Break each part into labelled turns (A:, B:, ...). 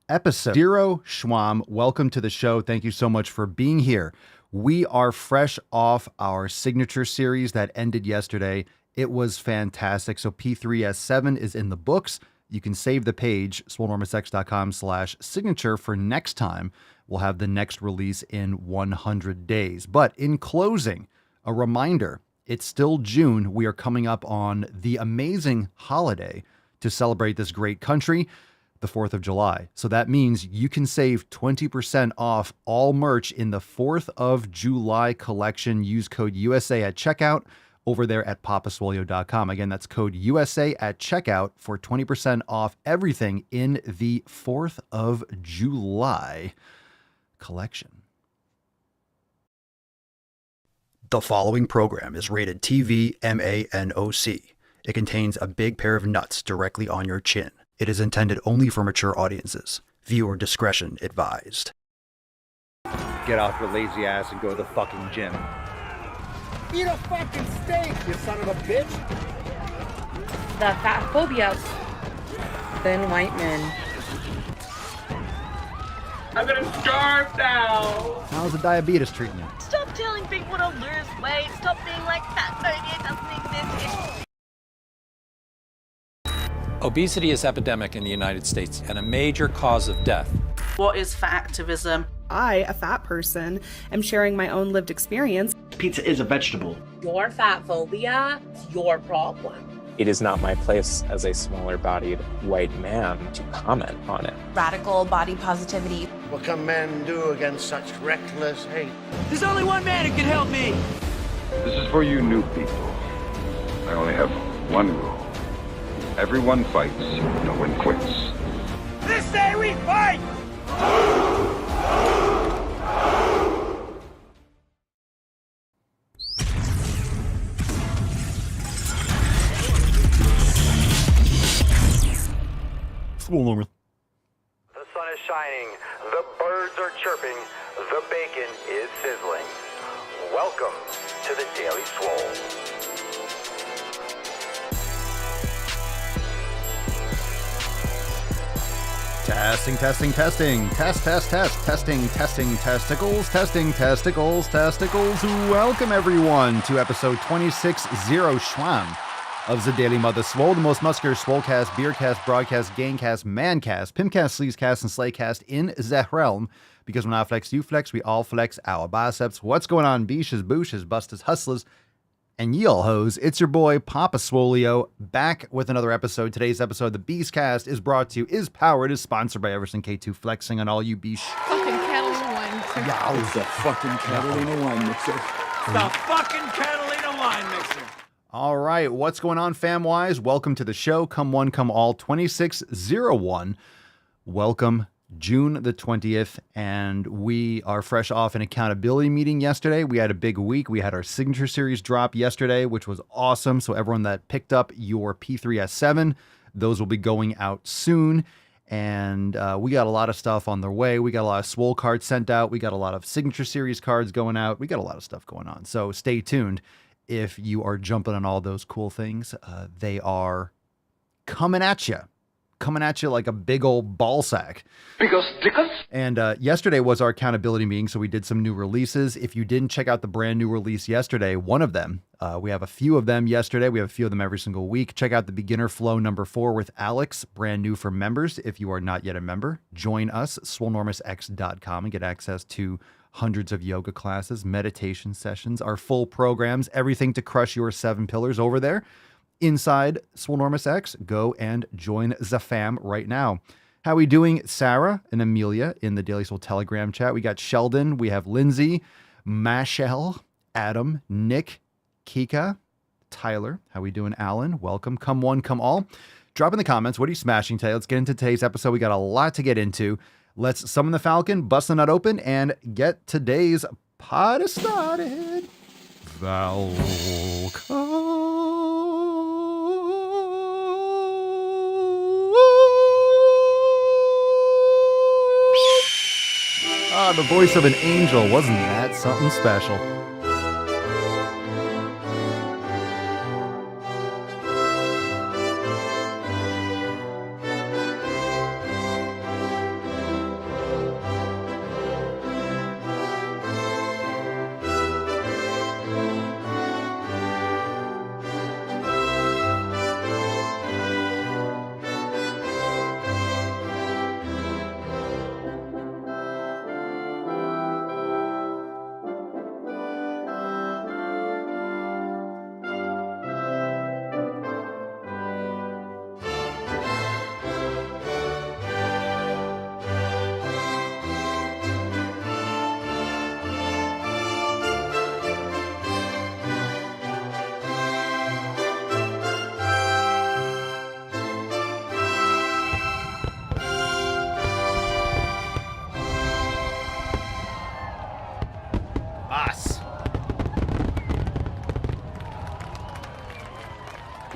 A: episode 0. Schwam, welcome to the show. Thank you so much for being here. We are fresh off our signature series that ended yesterday. It was fantastic. So P3S7 is in the books. You can save the page, swolenormousx.com/signature for next time. We'll have the next release in 100 days. But in closing, a reminder, it's still June. We are coming up on the amazing holiday to celebrate this great country, the 4th of July. So that means you can save 20% off all merch in the 4th of July collection. Use code USA at checkout over there at papaswolio.com. Again, that's code USA at checkout for 20% off everything in the 4th of July collection. The following program is rated TV MANOC. It contains a big pair of nuts directly on your chin. It is intended only for mature audiences. Viewer discretion advised.
B: Get off your lazy ass and go to the fucking gym.
C: Eat a fucking steak, you son of a bitch!
D: The fat phobia. Thin white men.
E: I'm gonna starve now!
A: How's the diabetes treating you?
F: Stop telling people to lose weight. Stop being like fat phobia doesn't exist.
G: Obesity is epidemic in the United States and a major cause of death.
F: What is fat activism?
H: I, a fat person, am sharing my own lived experience.
I: Pizza is a vegetable.
D: Your fat phobia is your problem.
J: It is not my place as a smaller-bodied white man to comment on it.
K: Radical body positivity.
C: What can men do against such reckless hate?
L: There's only one man who can help me.
M: This is for you new people. I only have one rule. Everyone fights, no one quits.
L: This day we fight!
A: Swole.
N: The sun is shining, the birds are chirping, the bacon is sizzling. Welcome to the Daily Swole.
A: Testing. Test, testing, testicles. Welcome, everyone, to episode 260 Schwam of the Daily Mother Swole, the most muscular swolecast, beercast, broadcast, gangcast, mancast, pimpcast, sleazecast, and slaycast in the realm. Because when I flex, you flex, we all flex our biceps. What's going on, beaches, booshes, busters, hustlers, and ye all hoes? It's your boy, Papa Swolio, back with another episode. Today's episode, the Beastcast, is brought to you, is powered, is sponsored by Everson K2 Flexing on all you beesh.
O: Fucking Catalina wine mixer.
A: Yeah,
P: it's the fucking Catalina wine mixer.
L: The fucking Catalina wine mixer.
A: All right, what's going on, fam-wise? Welcome to the show. Come one, come all, 2601. Welcome, June the 20th, and we are fresh off an accountability meeting yesterday. We had a big week. We had our signature series drop yesterday, which was awesome. So everyone that picked up your P3S7, those will be going out soon. And we got a lot of stuff on the way. We got a lot of Swole cards sent out. We got a lot of signature series cards going out. We got a lot of stuff going on. So stay tuned. If you are jumping on all those cool things, they are coming at you like a big old ball sack. And yesterday was our accountability meeting, so we did some new releases. If you didn't check out the brand new release yesterday, one of them, we have a few of them yesterday. We have a few of them every single week. Check out the Beginner Flow number 4 with Alex, brand new for members. If you are not yet a member, join us, swolenormousx.com, and get access to hundreds of yoga classes, meditation sessions, our full programs, everything to crush your 7 pillars over there. Inside Swolenormous X, go and join the fam right now. How we doing, Sarah and Amelia in the Daily Swole Telegram chat? We got Sheldon, we have Lindsay, Mashel, Adam, Nick, Kika, Tyler. How we doing, Alan? Welcome. Come one, come all. Drop in the comments. What are you smashing today? Let's get into today's episode. We got a lot to get into. Let's summon the Falcon, bust the nut open, and get today's party started. Falcon. Ah, the voice of an angel. Wasn't that something special?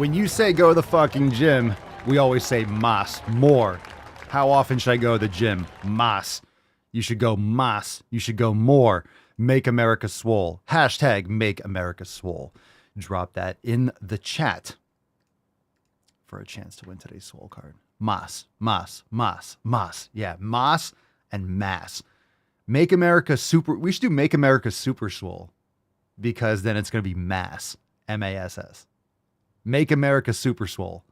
A: When you say go to the fucking gym, we always say mas, more. How often should I go to the gym? Mas. You should go mas. You should go more. Make America Swole. Hashtag Make America Swole. Drop that in the chat for a chance to win today's Swole card. Mas, mas, mas, mas. Yeah, mas and mass. Make America super. We should do Make America Super Swole because then it's going to be mass. M-A-S-S. Make America Super Swole.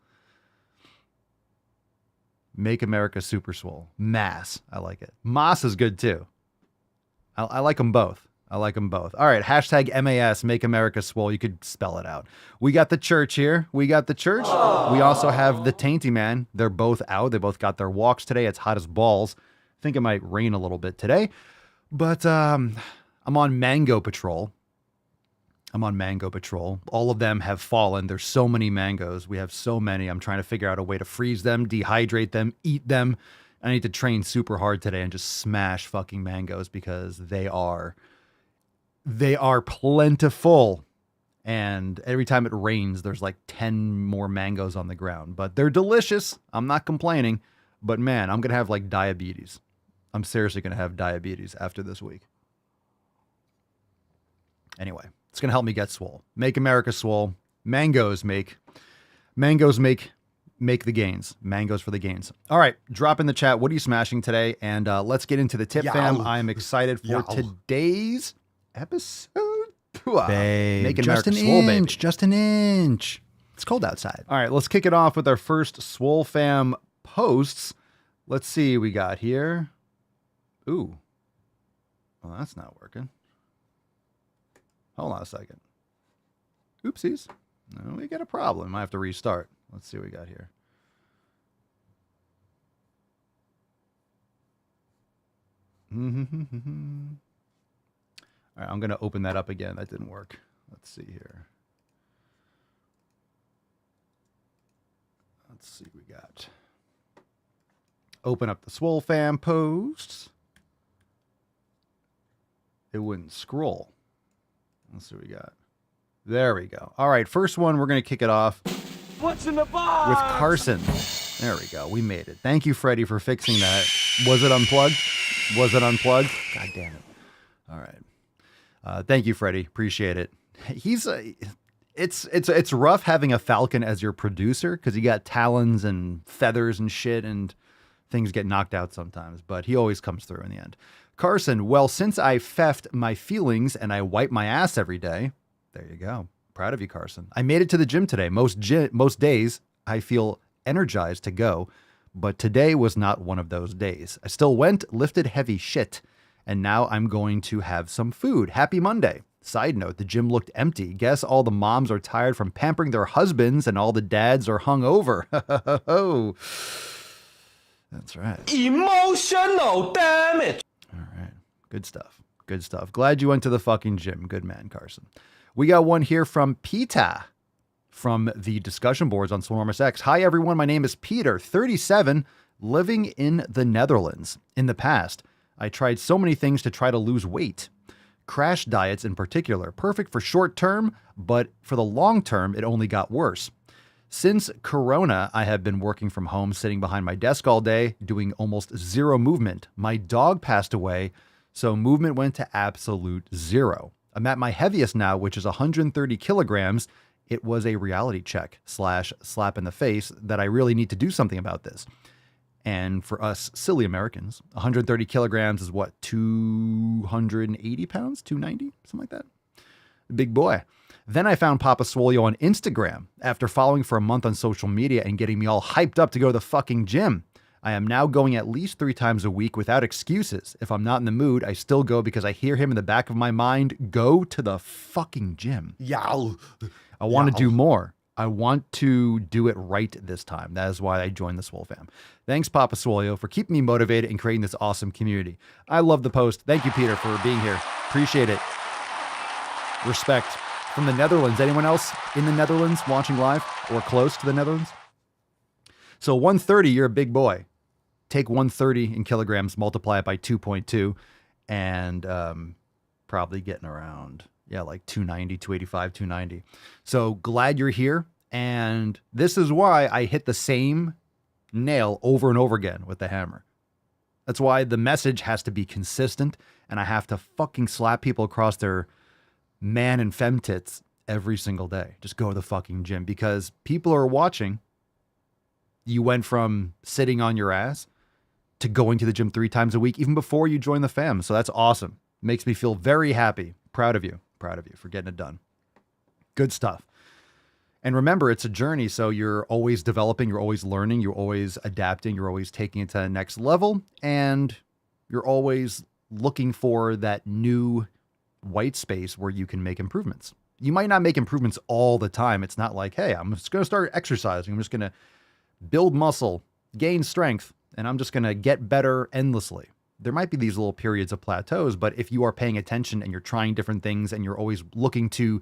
A: Make America Super Swole. Mass. I like it. Mas is good too. I like them both. I like them both. All right. Hashtag MAS, Make America Swole. You could spell it out. We got the church here. We got the church. Aww. We also have the Tainty Man. They're both out. They both got their walks today. It's hot as balls. I think it might rain a little bit today. But I'm on mango patrol. All of them have fallen. There's so many mangoes. We have so many. I'm trying to figure out a way to freeze them, dehydrate them, eat them. I need to train super hard today and just smash fucking mangoes because they are plentiful. And every time it rains, there's like 10 more mangoes on the ground. But they're delicious. I'm not complaining. But man, I'm going to have like diabetes. I'm seriously going to have diabetes after this week. Anyway, it's going to help me get swole. Make America Swole. Mangoes make the gains. Mangoes for the gains. All right, drop in the chat. What are you smashing today? And let's get into the tip, fam. I'm excited for today's episode. Babe, Making just America
L: an
A: Swole, baby.
L: inch,
A: Just an inch. It's cold outside. All right, let's kick it off with our first Swole fam posts. Let's see what we got here. Ooh. Well, that's not working. Hold on a second. Oopsies. No, we got a problem. I have to restart. Let's see what we got here. All right, I'm going to open that up again. That didn't work. Let's see here. Let's see what we got. Open up the Swole fam posts. It wouldn't scroll. Let's see what we got. There we go. All right, first one, we're going to kick it off.
L: What's in the box?
A: With Carson. There we go. We made it. Thank you, Freddie, for fixing that. Was it unplugged? Was it unplugged? God damn it. All right. Thank you, Freddie. Appreciate it. It's rough having a Falcon as your producer because you got talons and feathers and shit and things get knocked out sometimes, but he always comes through in the end. Carson, well, since I feffed my feelings and I wipe my ass every day, there you go. Proud of you, Carson. I made it to the gym today. Most days I feel energized to go, but today was not one of those days. I still went, lifted heavy shit, and now I'm going to have some food. Happy Monday. Side note, the gym looked empty. Guess all the moms are tired from pampering their husbands and all the dads are hungover. That's right.
L: Emotional damage.
A: All right. Good stuff. Good stuff. Glad you went to the fucking gym. Good man, Carson. We got one here from Peta from the discussion boards on Swolenormous X. Hi, everyone. My name is Peter, 37, living in the Netherlands. In the past, I tried so many things to try to lose weight. Crash diets in particular, perfect for short term, but for the long term, it only got worse. Since Corona, I have been working from home, sitting behind my desk all day, doing almost zero movement. My dog passed away, so movement went to absolute zero. I'm at my heaviest now, which is 130 kilograms. It was a reality check / slap in the face that I really need to do something about this. And for us silly Americans, 130 kilograms is what, 280 pounds, 290, something like that. Big boy. Then I found Papa Swolio on Instagram after following for a month on social media and getting me all hyped up to go to the fucking gym. I am now going at least 3 times a week without excuses. If I'm not in the mood, I still go because I hear him in the back of my mind, go to the fucking gym.
L: Yow.
A: I want to do more. I want to do it right this time. That is why I joined the Swole fam. Thanks, Papa Swolio, for keeping me motivated and creating this awesome community. I love the post. Thank you, Peter, for being here. Appreciate it. Respect. From the Netherlands. Anyone else in the Netherlands watching live or close to the Netherlands? So 130, you're a big boy. Take 130 in kilograms, multiply it by 2.2, and probably getting around, like 290, 285, 290. So glad you're here. And this is why I hit the same nail over and over again with the hammer. That's why the message has to be consistent, and I have to fucking slap people across their man and fem tits every single day. Just go to the fucking gym, because people are watching. You went from sitting on your ass to going to the gym 3 times a week, even before you joined the fam. So that's awesome. Makes me feel very happy. Proud of you for getting it done. Good stuff. And remember, it's a journey. So you're always developing, you're always learning, you're always adapting, you're always taking it to the next level. And you're always looking for that new white space where you can make improvements. You might not make improvements all the time. It's not like, hey, I'm just going to start exercising. I'm just going to build muscle, gain strength, and I'm just going to get better endlessly. There might be these little periods of plateaus, but if you are paying attention and you're trying different things and you're always looking to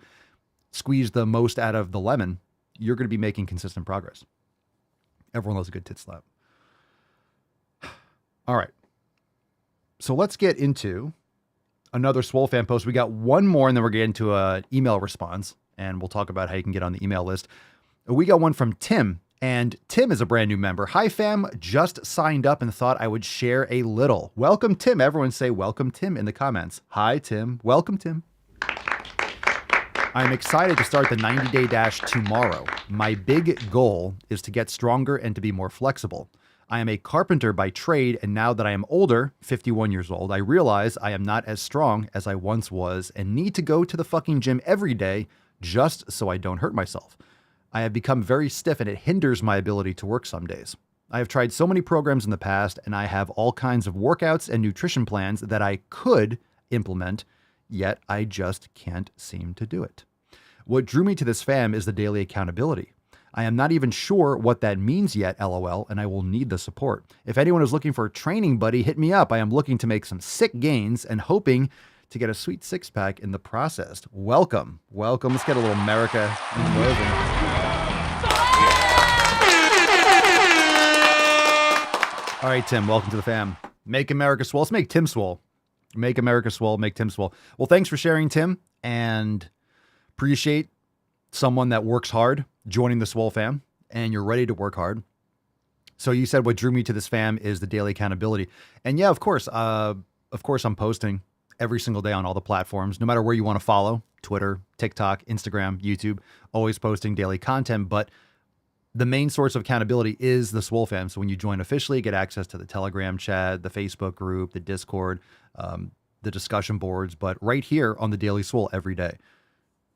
A: squeeze the most out of the lemon, you're going to be making consistent progress. Everyone loves a good tit slap. All right. So let's get into another Swole fan post. We got one more, and then we're getting to an email response, and we'll talk about how you can get on the email list. We got one from Tim, and Tim is a brand new member. Hi, fam. Just signed up and thought I would share a little. Welcome, Tim. Everyone say welcome, Tim, in the comments. Hi, Tim. Welcome, Tim. I'm excited to start the 90-day dash tomorrow. My big goal is to get stronger and to be more flexible. I am a carpenter by trade, and now that I am older, 51 years old, I realize I am not as strong as I once was and need to go to the fucking gym every day just so I don't hurt myself. I have become very stiff and it hinders my ability to work some days. I have tried so many programs in the past, and I have all kinds of workouts and nutrition plans that I could implement, yet I just can't seem to do it. What drew me to this fam is the daily accountability. I am not even sure what that means yet, LOL, and I will need the support. If anyone is looking for a training buddy, hit me up. I am looking to make some sick gains and hoping to get a sweet six-pack in the process. Welcome. Welcome. Let's get a little America in the moving. All right, Tim, welcome to the fam. Make America swole. Let's make Tim swole. Make America swole. Make Tim swole. Well, thanks for sharing, Tim, and appreciate someone that works hard joining the Swole fam, and you're ready to work hard. So you said what drew me to this fam is the daily accountability. And yeah, of course, I'm posting every single day on all the platforms, no matter where you want to follow, Twitter, TikTok, Instagram, YouTube, always posting daily content. But the main source of accountability is the Swole fam. So when you join officially, you get access to the Telegram chat, the Facebook group, the Discord, the discussion boards, but right here on the Daily Swole every day.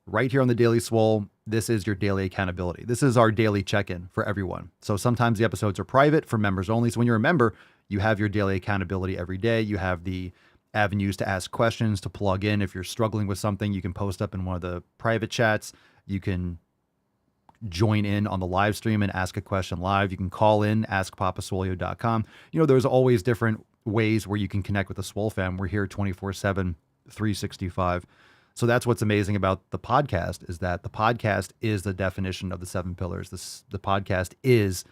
A: Right here on the Daily Swole, this is your daily accountability. This is our daily check-in for everyone. So sometimes the episodes are private for members only. So when you're a member, you have your daily accountability every day. You have the avenues to ask questions, to plug in. If you're struggling with something, you can post up in one of the private chats. You can join in on the live stream and ask a question live. You can call in, askpapaswolio.com. You know, there's always different ways where you can connect with the Swole fam. We're here 24/7, 365. So that's what's amazing about the podcast, is that the podcast is the definition of the 7 pillars. The podcast is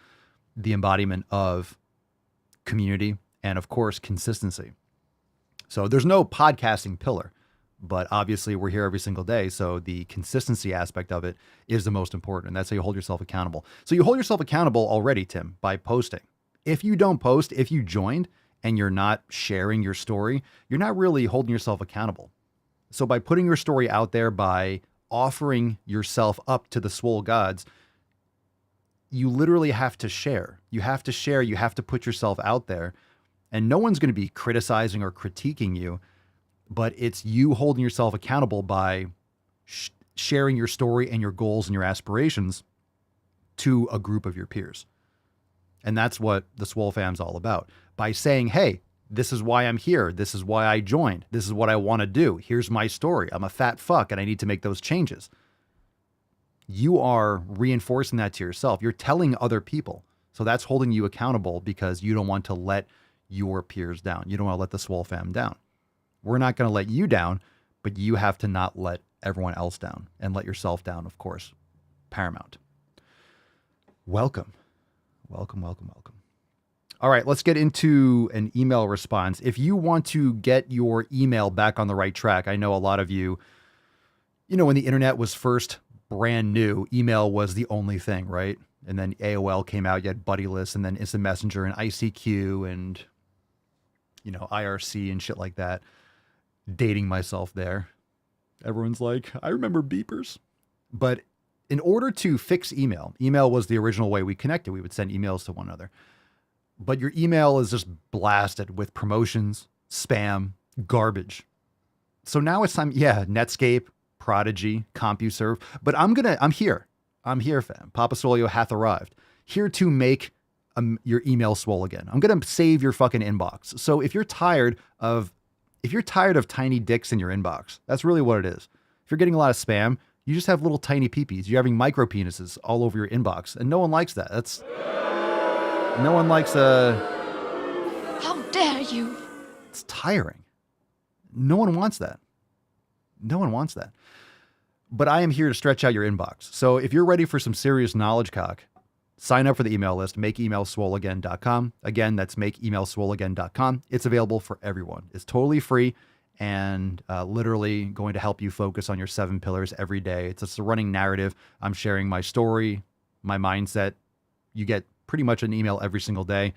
A: the embodiment of community and, of course, consistency. So there's no podcasting pillar, but obviously we're here every single day. So the consistency aspect of it is the most important. And that's how you hold yourself accountable. So you hold yourself accountable already, Tim, by posting. If you don't post, if you joined and you're not sharing your story, you're not really holding yourself accountable. So by putting your story out there, by offering yourself up to the Swole gods, you literally have to share. You have to share. You have to put yourself out there. And no one's going to be criticizing or critiquing you, but it's you holding yourself accountable by sharing your story and your goals and your aspirations to a group of your peers. And that's what the Swole fam's all about. By saying, hey, this is why I'm here. This is why I joined. This is what I want to do. Here's my story. I'm a fat fuck and I need to make those changes. You are reinforcing that to yourself. You're telling other people. So that's holding you accountable, because you don't want to let your peers down. You don't want to let the Swole fam down. We're not going to let you down, but you have to not let everyone else down, and let yourself down, of course. Paramount. Welcome. Welcome, welcome, welcome. All right, let's get into an email response. If you want to get your email back on the right track, I know a lot of you, when the internet was first brand new, email was the only thing, right? And then AOL came out, you had Buddy List, and then Instant Messenger and ICQ and, you know, IRC and shit like that. Dating myself there. Everyone's like, I remember beepers. But in order to fix email was the original way we connected. We would send emails to one another. But your email is just blasted with promotions, spam, garbage. So now it's time, Netscape, Prodigy, CompuServe. But I'm here. I'm here, fam. Papa Solio hath arrived. Here to make your email swole again. I'm going to save your fucking inbox. So if you're tired of tiny dicks in your inbox, that's really what it is. If you're getting a lot of spam, you just have little tiny peepees. You're having micro penises all over your inbox. And no one likes that. No one likes
F: How dare you?
A: It's tiring. No one wants that. No one wants that. But I am here to stretch out your inbox. So if you're ready for some serious knowledge cock, sign up for the email list, makeemailswoleagain.com. Again, that's makeemailswoleagain.com. It's available for everyone. It's totally free and literally going to help you focus on your 7 pillars every day. It's just a running narrative. I'm sharing my story, my mindset. You get pretty much an email every single day.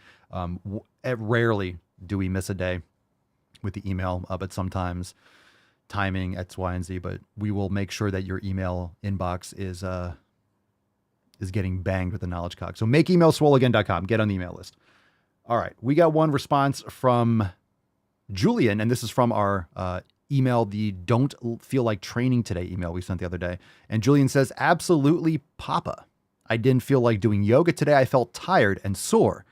A: Rarely do we miss a day with the email, but sometimes timing X, Y, and Z, but we will make sure that your email inbox is getting banged with the knowledge cock. So makeemailswoleagain.com. Get on the email list. All right. We got one response from Julian, and this is from our email, the don't feel like training today email we sent the other day. And Julian says, absolutely, Papa. I didn't feel like doing yoga today. I felt tired and sore.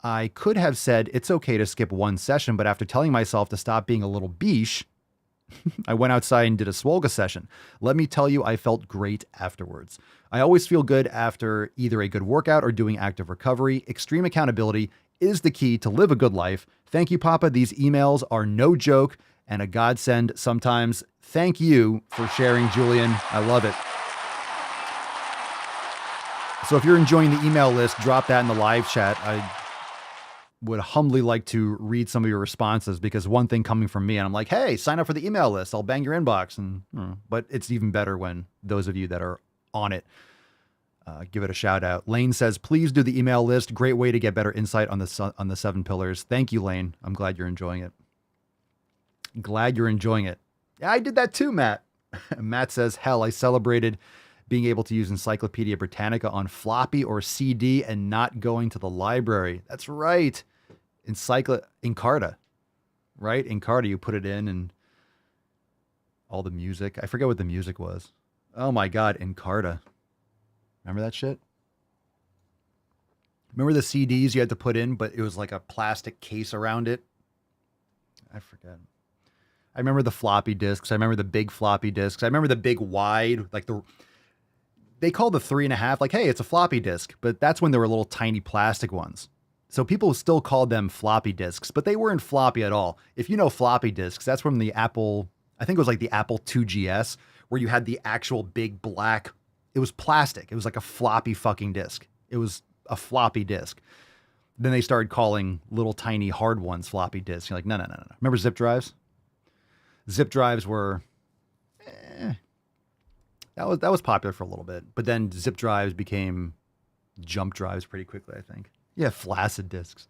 A: I could have said it's okay to skip one session, but after telling myself to stop being a little beesh, I went outside and did a Swolga session. Let me tell you, I felt great afterwards. I always feel good after either a good workout or doing active recovery. Extreme accountability is the key to live a good life. Thank you, Papa. These emails are no joke and a godsend sometimes. Thank you for sharing, Julian. I love it. So if you're enjoying the email list, drop that in the live chat. I would humbly like to read some of your responses, because one thing coming from me and I'm like, hey, sign up for the email list. I'll bang your inbox. But it's even better when those of you that are on it, give it a shout out. Lane says, please do the email list. Great way to get better insight on the 7 pillars. Thank you, Lane. I'm glad you're enjoying it. Glad you're enjoying it. Yeah, I did that too, Matt. Matt says, hell, I celebrated being able to use Encyclopedia Britannica on floppy or CD and not going to the library. That's right. Encarta, right? Encarta, you put it in and all the music. I forget what the music was. Oh my God, Encarta. Remember that shit? Remember the CDs you had to put in, but it was like a plastic case around it? I forget. I remember the floppy disks. I remember the big floppy disks. I remember the big wide, they called the 3.5, like, hey, it's a floppy disk, but that's when there were little tiny plastic ones. So people still called them floppy disks, but they weren't floppy at all. If you know floppy disks, that's from the Apple, I think it was like the Apple 2GS, where you had the actual big black, it was plastic. It was like a floppy fucking disk. It was a floppy disk. Then they started calling little tiny hard ones floppy disks. You're like, no. Remember zip drives? Zip drives were, that was popular for a little bit, but then zip drives became jump drives pretty quickly, I think. Yeah, flaccid disks.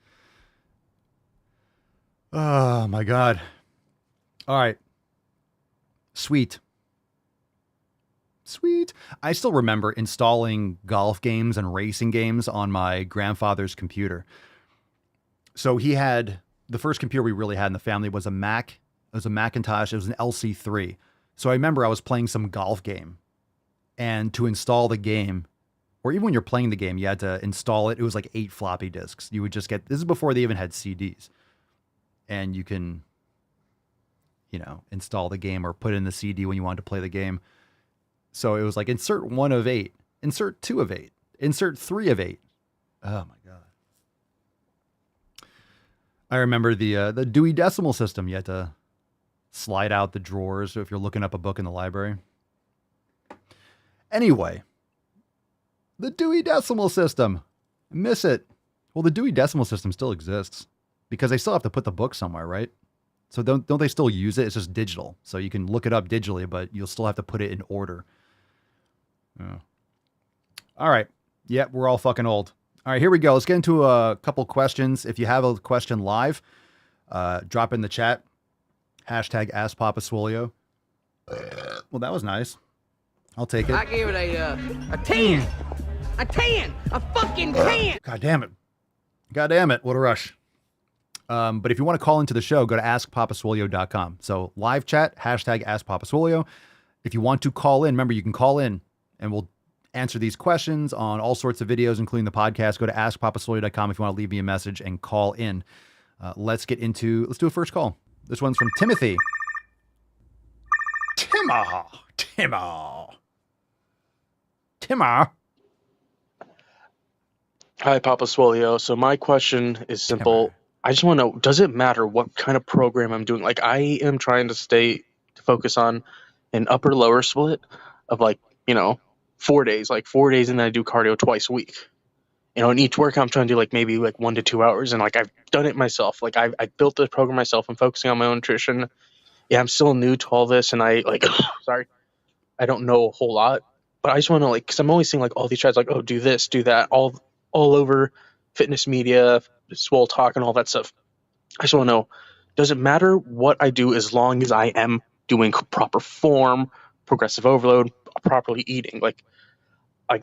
A: Oh my God. All right. Sweet. I still remember installing golf games and racing games on my grandfather's computer. So he had, the first computer we really had in the family was a Mac. It was a Macintosh. It was an LC3. So I remember I was playing some golf game. And to install the game, or even when you're playing the game, you had to install it. It was like 8 floppy disks. You would just get, this is before they even had CDs. And you can, install the game or put in the CD when you wanted to play the game. So it was like insert 1 of 8, insert 2 of 8, insert 3 of 8. Oh my God. I remember the Dewey Decimal System. You had to slide out the drawers if you're looking up a book in the library. Anyway, the Dewey Decimal System. Miss it. Well, the Dewey Decimal System still exists because they still have to put the book somewhere, right? So don't they still use it? It's just digital. So you can look it up digitally, but you'll still have to put it in order. Yeah. All right. Yep, we're all fucking old. All right, here we go. Let's get into a couple questions. If you have a question live, drop in the chat. Hashtag AskPapaSwolio. Well, that was nice. I'll take it.
L: I gave it a 10. A 10. A fucking 10.
A: God damn it. God damn it. What a rush. But if you want to call into the show, go to askpapaswolio.com. So live chat, hashtag AskPapaSwolio. If you want to call in, remember, you can call in and we'll answer these questions on all sorts of videos, including the podcast. Go to askpapaswolio.com if you want to leave me a message and call in. Let's do a first call. This one's from Timothy. Timmer.
I: Hi, Papa Swolio. So my question is simple. I just want to know, does it matter what kind of program I'm doing? Like, I am trying to focus on an upper lower split of 4 days, 4 days, and then I do cardio twice a week. In each workout I'm trying to do maybe 1 to 2 hours, and I've done it myself. I built this program myself. I'm focusing on my own nutrition. Yeah, I'm still new to all this, and I don't know a whole lot, but I just want to because I'm always seeing all these chats oh, do this, do that, all over fitness media, Swole Talk, and all that stuff. I just want to know, does it matter what I do as long as I am doing proper form, progressive overload, properly eating?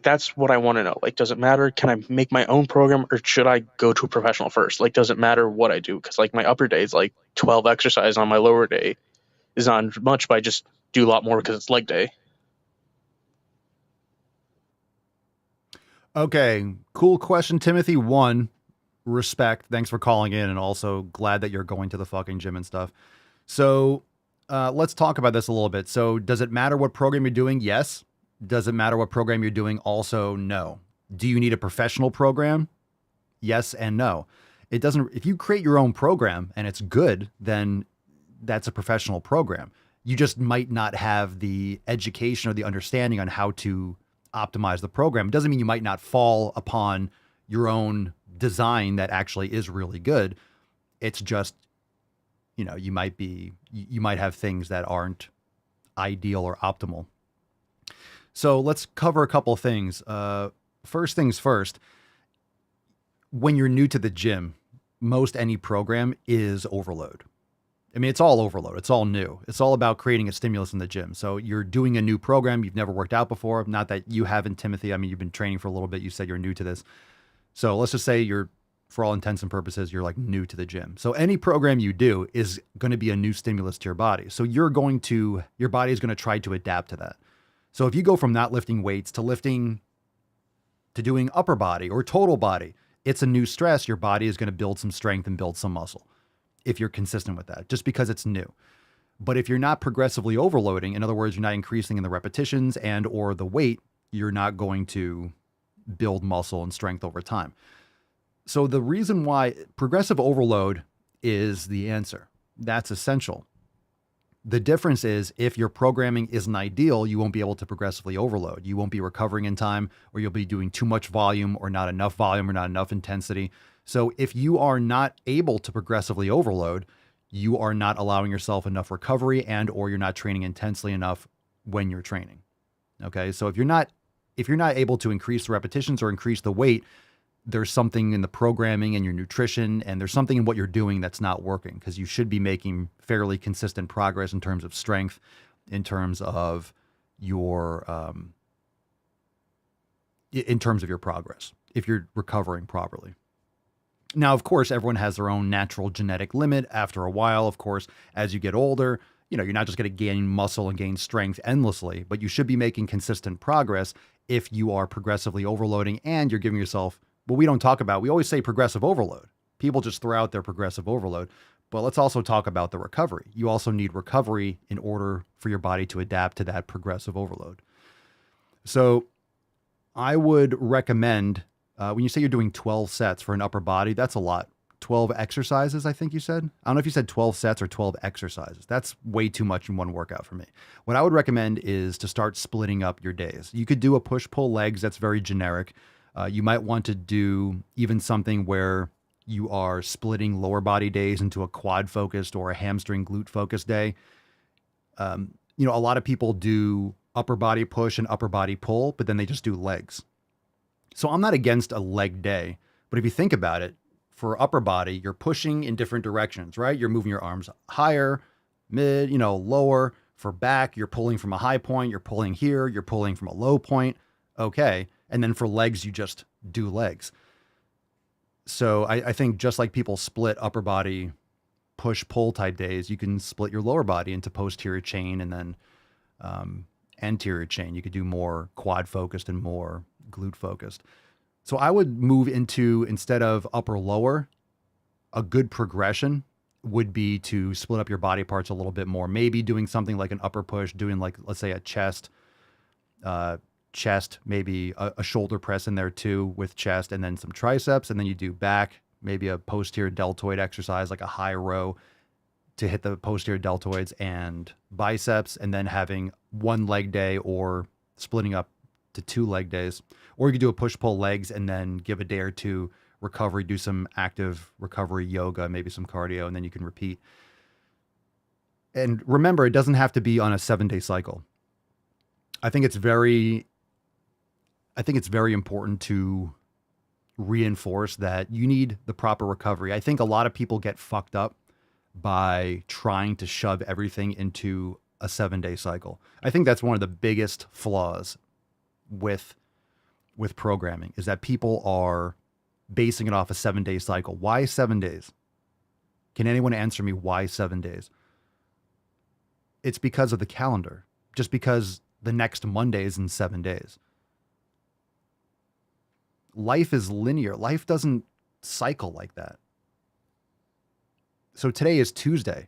I: That's what I want to know. Does it matter? Can I make my own program, or should I go to a professional first? Does it matter what I do? Because my upper day is 12 exercise, on my lower day is not much, but I just do a lot more because it's leg day.
A: Okay, cool question, Timothy. One, respect. Thanks for calling in, and also glad that you're going to the fucking gym and stuff. So let's talk about this a little bit. So does it matter what program you're doing? Yes. Does it matter what program you're doing? Also, no. Do you need a professional program? Yes and no. It doesn't. If you create your own program and it's good, then that's a professional program. You just might not have the education or the understanding on how to optimize the program. It doesn't mean you might not fall upon your own design that actually is really good. It's just, you might have things that aren't ideal or optimal. So let's cover a couple of things. First things first, when you're new to the gym, most any program is overload. I mean, it's all overload. It's all new. It's all about creating a stimulus in the gym. So you're doing a new program. You've never worked out before. Not that you haven't, Timothy. I mean, you've been training for a little bit. You said you're new to this. So let's just say for all intents and purposes, you're new to the gym. So any program you do is going to be a new stimulus to your body. So your body is going to try to adapt to that. So if you go from not lifting weights to doing upper body or total body, it's a new stress. Your body is going to build some strength and build some muscle if you're consistent with that, just because it's new. But if you're not progressively overloading, in other words, you're not increasing in the repetitions and or the weight, you're not going to build muscle and strength over time. So the reason why progressive overload is the answer, that's essential. The difference is if your programming isn't ideal, you won't be able to progressively overload. You won't be recovering in time, or you'll be doing too much volume or not enough volume or not enough intensity. So if you are not able to progressively overload, you are not allowing yourself enough recovery and or you're not training intensely enough when you're training. Okay? So if you're not able to increase the repetitions or increase the weight, there's something in the programming and your nutrition, and there's something in what you're doing that's not working, because you should be making fairly consistent progress in terms of strength, in terms of your progress, if you're recovering properly. Now, of course, everyone has their own natural genetic limit. After a while, of course, as you get older, you're not just going to gain muscle and gain strength endlessly, but you should be making consistent progress if you are progressively overloading and you're giving yourself, we always say progressive overload. People just throw out their progressive overload, but let's also talk about the recovery. You also need recovery in order for your body to adapt to that progressive overload. So I would recommend, when you say you're doing 12 sets for an upper body, that's a lot. 12 exercises, I think you said. I don't know if you said 12 sets or 12 exercises. That's way too much in one workout for me. What I would recommend is to start splitting up your days. You could do a push-pull legs. That's very generic. You might want to do even something where you are splitting lower body days into a quad focused or a hamstring glute focused day. A lot of people do upper body push and upper body pull, but then they just do legs. So I'm not against a leg day, but if you think about it, for upper body, you're pushing in different directions, right? You're moving your arms higher, mid, lower. For back, you're pulling from a high point, you're pulling here, you're pulling from a low point. Okay. And then for legs, you just do legs. So I think just like people split upper body push pull type days, you can split your lower body into posterior chain and then anterior chain. You could do more quad focused and more glute focused. So I would move into, instead of upper lower, a good progression would be to split up your body parts a little bit more. Maybe doing something like an upper push, doing like, let's say a chest, maybe a shoulder press in there too with chest, and then some triceps. And then you do back, maybe a posterior deltoid exercise, like a high row to hit the posterior deltoids and biceps, and then having one leg day or splitting up to 2 leg days. Or you could do a push-pull legs and then give a day or two recovery, do some active recovery yoga, maybe some cardio, and then you can repeat. And remember, it doesn't have to be on a 7-day cycle. I think it's very important to reinforce that you need the proper recovery. I think a lot of people get fucked up by trying to shove everything into a 7-day cycle. I think that's one of the biggest flaws with programming, is that people are basing it off a 7-day cycle. Why 7 days? Can anyone answer me why 7 days? It's because of the calendar. Just because the next Monday is in 7 days. Life is linear. Life doesn't cycle like that. So today is Tuesday.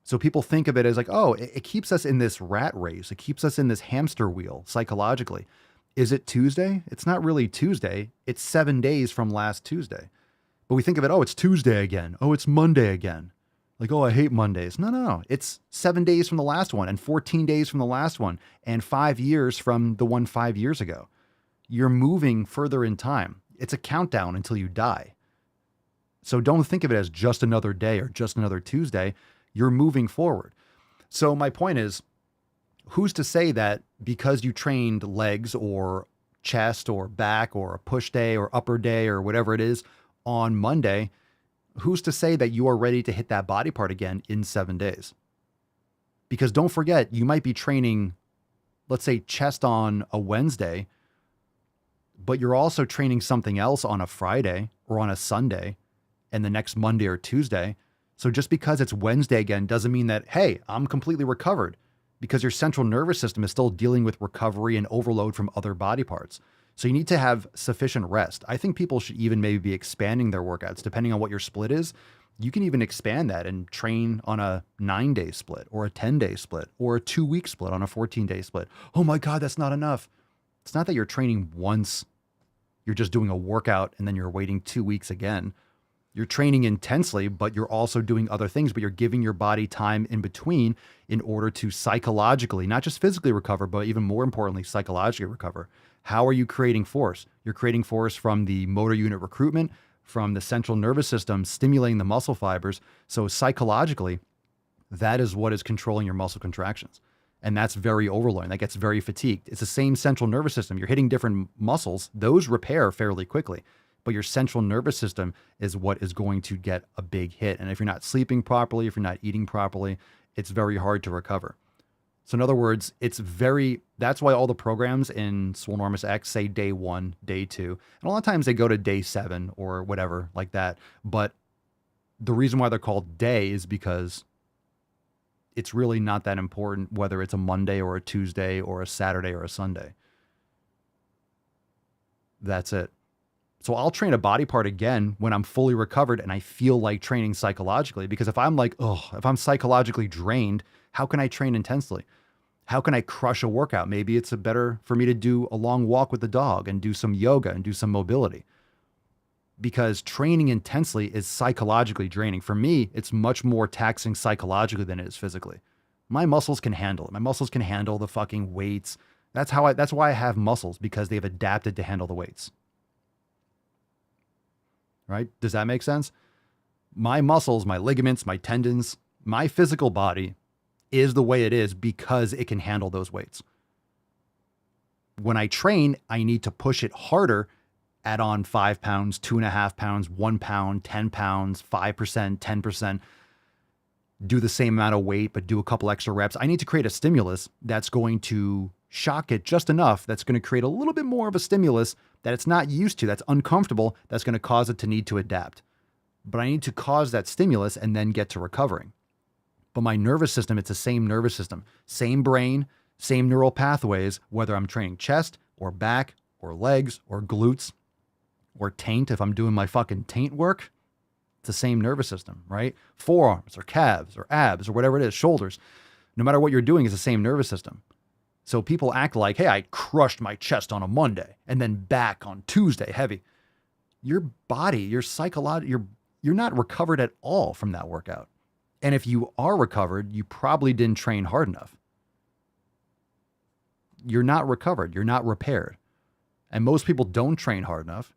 A: So people think of it as like, oh, it keeps us in this rat race. It keeps us in this hamster wheel psychologically. Is it Tuesday? It's not really Tuesday. It's 7 days from last Tuesday. But we think of it, oh, it's Tuesday again. Oh, it's Monday again. Like, oh, I hate Mondays. No. It's 7 days from the last one and 14 days from the last one and 5 years from the one 5 years ago. You're moving further in time. It's a countdown until you die. So don't think of it as just another day or just another Tuesday. You're moving forward. So my point is, who's to say that because you trained legs or chest or back or a push day or upper day or whatever it is on Monday, who's to say that you are ready to hit that body part again in 7 days? Because don't forget, you might be training, let's say, chest on a Wednesday, but you're also training something else on a Friday or on a Sunday and the next Monday or Tuesday. So just because it's Wednesday again doesn't mean that, hey, I'm completely recovered, because your central nervous system is still dealing with recovery and overload from other body parts. So you need to have sufficient rest. I think people should even maybe be expanding their workouts depending on what your split is. You can even expand that and train on a 9-day split or a 10-day split or a 2-week split on a 14-day split. Oh my God, that's not enough. It's not that you're training once, you're just doing a workout and then you're waiting 2 weeks again. You're training intensely, but you're also doing other things, but you're giving your body time in between in order to psychologically, not just physically recover, but even more importantly, psychologically recover. How are you creating force? You're creating force from the motor unit recruitment, from the central nervous system stimulating the muscle fibers. So psychologically, that is what is controlling your muscle contractions. And that's very overloading. That gets very fatigued. It's the same central nervous system. You're hitting different muscles. Those repair fairly quickly. But your central nervous system is what is going to get a big hit. And if you're not sleeping properly, if you're not eating properly, it's very hard to recover. So in other words, that's why all the programs in Swolenormous X say day 1, day 2. And a lot of times they go to day 7 or whatever like that. But the reason why they're called day is because it's really not that important whether it's a Monday or a Tuesday or a Saturday or a Sunday. That's it. So I'll train a body part again when I'm fully recovered and I feel like training psychologically, because if I'm like, if I'm psychologically drained, how can I train intensely? How can I crush a workout? Maybe it's better for me to do a long walk with the dog and do some yoga and do some mobility, because training intensely is psychologically draining. For me, it's much more taxing psychologically than it is physically. My muscles can handle it. My muscles can handle the fucking weights. That's why I have muscles, because they've adapted to handle the weights. Right? Does that make sense? My muscles, my ligaments, my tendons, my physical body is the way it is because it can handle those weights. When I train, I need to push it harder, add on 5 pounds, 2.5 pounds, 1 pound, 10 pounds, 5%, 10%, do the same amount of weight, but do a couple extra reps. I need to create a stimulus that's going to shock it just enough. That's going to create a little bit more of a stimulus that it's not used to, that's uncomfortable, that's going to cause it to need to adapt. But I need to cause that stimulus and then get to recovering. But my nervous system, it's the same nervous system, same brain, same neural pathways, whether I'm training chest or back or legs or glutes or taint. If I'm doing my fucking taint work, it's the same nervous system, right? Forearms or calves or abs or whatever it is, shoulders. No matter what you're doing, it's the same nervous system. So people act like, hey, I crushed my chest on a Monday and then back on Tuesday heavy. Your body, your psychological, you're not recovered at all from that workout. And if you are recovered, you probably didn't train hard enough. You're not recovered. You're not repaired. And most people don't train hard enough.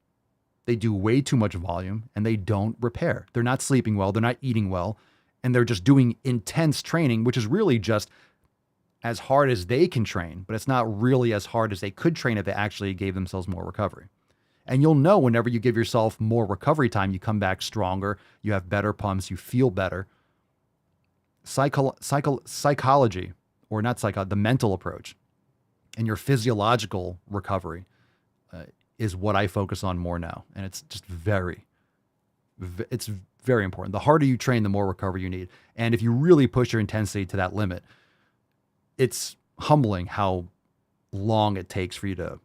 A: They do way too much volume and they don't repair. They're not sleeping well. They're not eating well. And they're just doing intense training, which is really just as hard as they can train, but it's not really as hard as they could train if they actually gave themselves more recovery. And you'll know whenever you give yourself more recovery time, you come back stronger, you have better pumps, you feel better. Psychology, or not the mental approach and your physiological recovery is what I focus on more now. And it's just it's very important. The harder you train, the more recovery you need. And if you really push your intensity to that limit, it's humbling how long it takes for you to,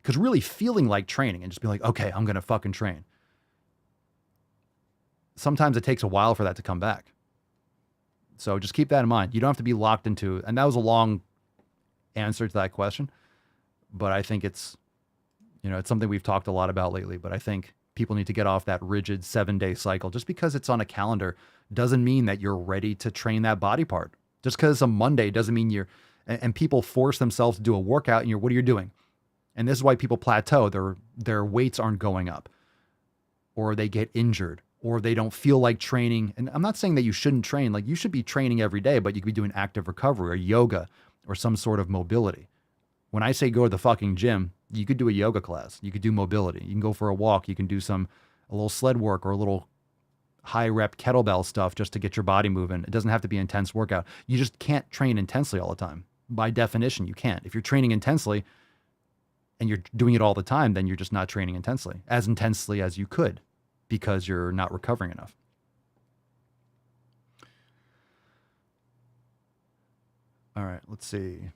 A: because really feeling like training and just being like, okay, I'm going to fucking train. Sometimes it takes a while for that to come back. So just keep that in mind. You don't have to be locked into, and that was a long answer to that question, but I think it's something we've talked a lot about lately, but I think people need to get off that rigid 7-day cycle. Just because it's on a calendar doesn't mean that you're ready to train that body part. Just because it's a Monday doesn't mean and people force themselves to do a workout and what are you doing? And this is why people plateau. Their weights aren't going up, or they get injured, or they don't feel like training. And I'm not saying that you shouldn't train. Like, you should be training every day, but you could be doing active recovery or yoga or some sort of mobility. When I say go to the fucking gym, you could do a yoga class. You could do mobility. You can go for a walk. You can do a little sled work or a little high rep kettlebell stuff just to get your body moving. It doesn't have to be an intense workout. You just can't train intensely all the time. By definition, you can't. If you're training intensely and you're doing it all the time, then you're just not training intensely as you could, because you're not recovering enough. All right, let's see.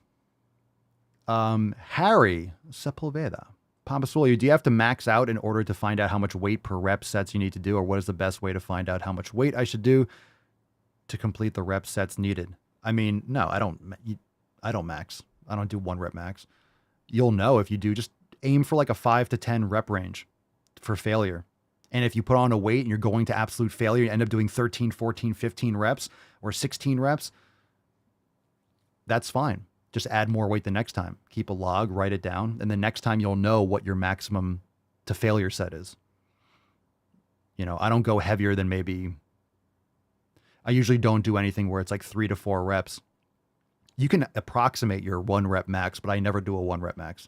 A: Harry Sepulveda. Papa Swole, do you have to max out in order to find out how much weight per rep sets you need to do, or what is the best way to find out how much weight I should do to complete the rep sets needed? I mean, no, I don't max. I don't do 1 rep max. You'll know if you do. Just aim for like a 5 to 10 rep range for failure. And if you put on a weight and you're going to absolute failure, you end up doing 13, 14, 15 reps or 16 reps, that's fine. Just add more weight the next time. Keep a log, write it down, and the next time you'll know what your maximum to failure set is. I don't go heavier than I usually don't do anything where it's like 3 to 4 reps. You can approximate your 1 rep max, but I never do a 1 rep max.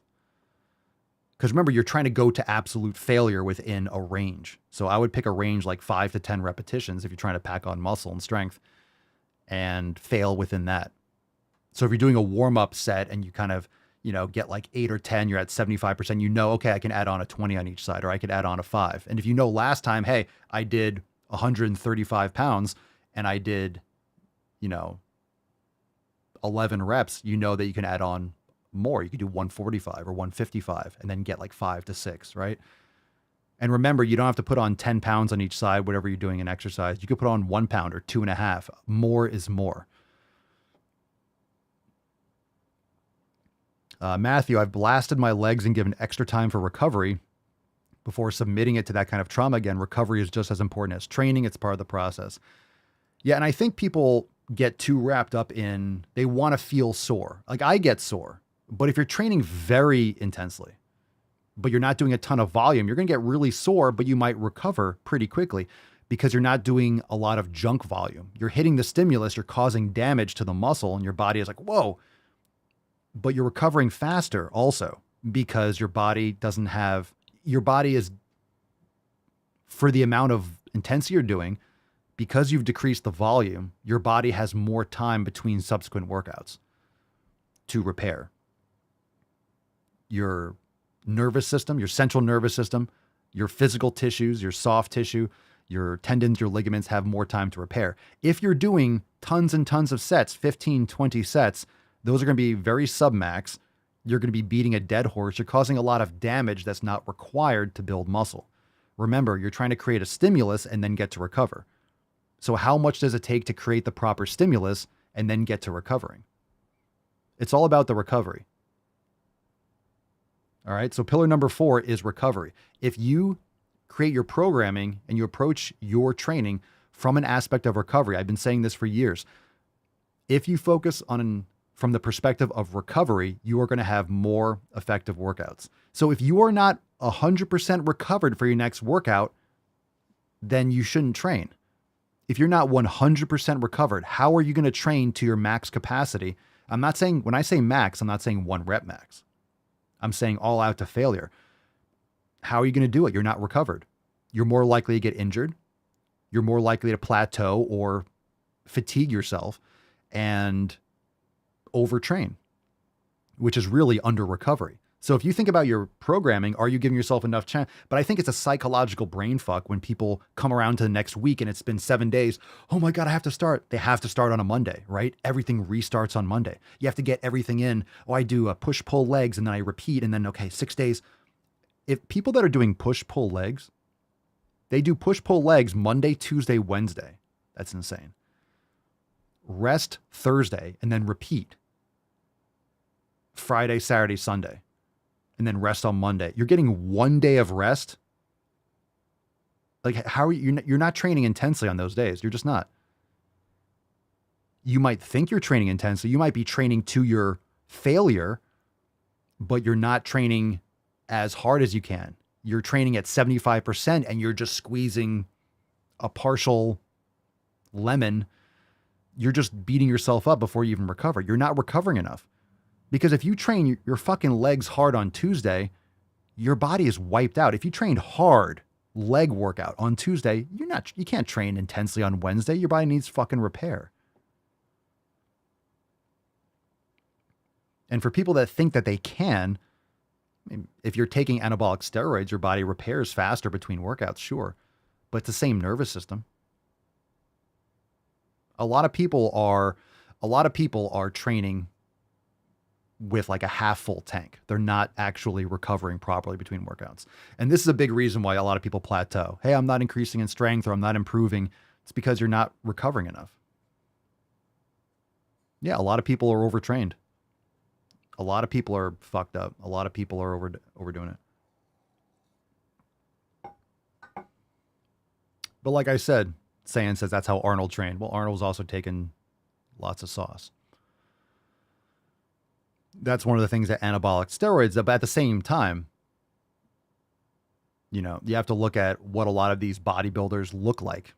A: Because remember, you're trying to go to absolute failure within a range. So I would pick a range like 5 to 10 repetitions if you're trying to pack on muscle and strength and fail within that. So if you're doing a warm-up set and you kind of, get like 8 or 10, you're at 75%, okay, I can add on a 20 on each side, or I could add on a 5. And if last time, hey, I did 135 pounds and I did, 11 reps, that you can add on more. You could do 145 or 155 and then get like 5 to 6, right? And remember, you don't have to put on 10 pounds on each side, whatever you're doing in exercise. You could put on 1 pound or 2.5. More is more. Matthew, I've blasted my legs and given extra time for recovery before submitting it to that kind of trauma again. Recovery is just as important as training. It's part of the process. Yeah, and I think people get too wrapped up in, they want to feel sore. Like, I get sore. But if you're training very intensely, but you're not doing a ton of volume, you're going to get really sore, but you might recover pretty quickly because you're not doing a lot of junk volume. You're hitting the stimulus, you're causing damage to the muscle, and your body is like, whoa. But you're recovering faster also because your body is, for the amount of intensity you're doing, because you've decreased the volume, your body has more time between subsequent workouts to repair. Your nervous system, your central nervous system, your physical tissues, your soft tissue, your tendons, your ligaments have more time to repair. If you're doing tons and tons of sets, 15, 20 sets, those are going to be very submax. You're going to be beating a dead horse. You're causing a lot of damage that's not required to build muscle. Remember, you're trying to create a stimulus and then get to recover. So how much does it take to create the proper stimulus and then get to recovering? It's all about the recovery. All right. So pillar number 4 is recovery. If you create your programming and you approach your training from an aspect of recovery, I've been saying this for years. If you focus from the perspective of recovery, you are going to have more effective workouts. So if you are not 100% recovered for your next workout, then you shouldn't train. If you're not 100% recovered, how are you going to train to your max capacity? I'm not saying, when I say max, I'm not saying 1 rep max. I'm saying all out to failure. How are you going to do it? You're not recovered. You're more likely to get injured. You're more likely to plateau or fatigue yourself and overtrain, which is really under recovery. So if you think about your programming, are you giving yourself enough chance? But I think it's a psychological brain fuck when people come around to the next week and it's been 7 days. Oh my God, I have to start. They have to start on a Monday, right? Everything restarts on Monday. You have to get everything in. Oh, I do a push, pull legs and then I repeat. And then, okay, 6 days. If people that are doing push, pull legs, they do push, pull legs Monday, Tuesday, Wednesday. That's insane. Rest Thursday and then repeat Friday, Saturday, Sunday. And then rest on Monday. You're getting 1 day of rest. Like, how are you're not training intensely on those days. You're just not. You might think you're training intensely. You might be training to your failure, but you're not training as hard as you can. You're training at 75% and you're just squeezing a partial lemon. You're just beating yourself up before you even recover. You're not recovering enough. Because if you train your fucking legs hard on Tuesday, your body is wiped out. If you trained hard leg workout on Tuesday, you can't train intensely on Wednesday. Your body needs fucking repair. And for people that think that they can, I mean, if you're taking anabolic steroids, your body repairs faster between workouts, sure. But it's the same nervous system. A lot of people are training with like a half full tank. They're not actually recovering properly between workouts. And this is a big reason why a lot of people plateau. Hey, I'm not increasing in strength or I'm not improving. It's because you're not recovering enough. Yeah, a lot of people are overtrained. A lot of people are fucked up. A lot of people are overdoing it. But like I said, Saiyan says that's how Arnold trained. Well, Arnold was also taking lots of sauce. That's one of the things that anabolic steroids, but at the same time, you have to look at what a lot of these bodybuilders look like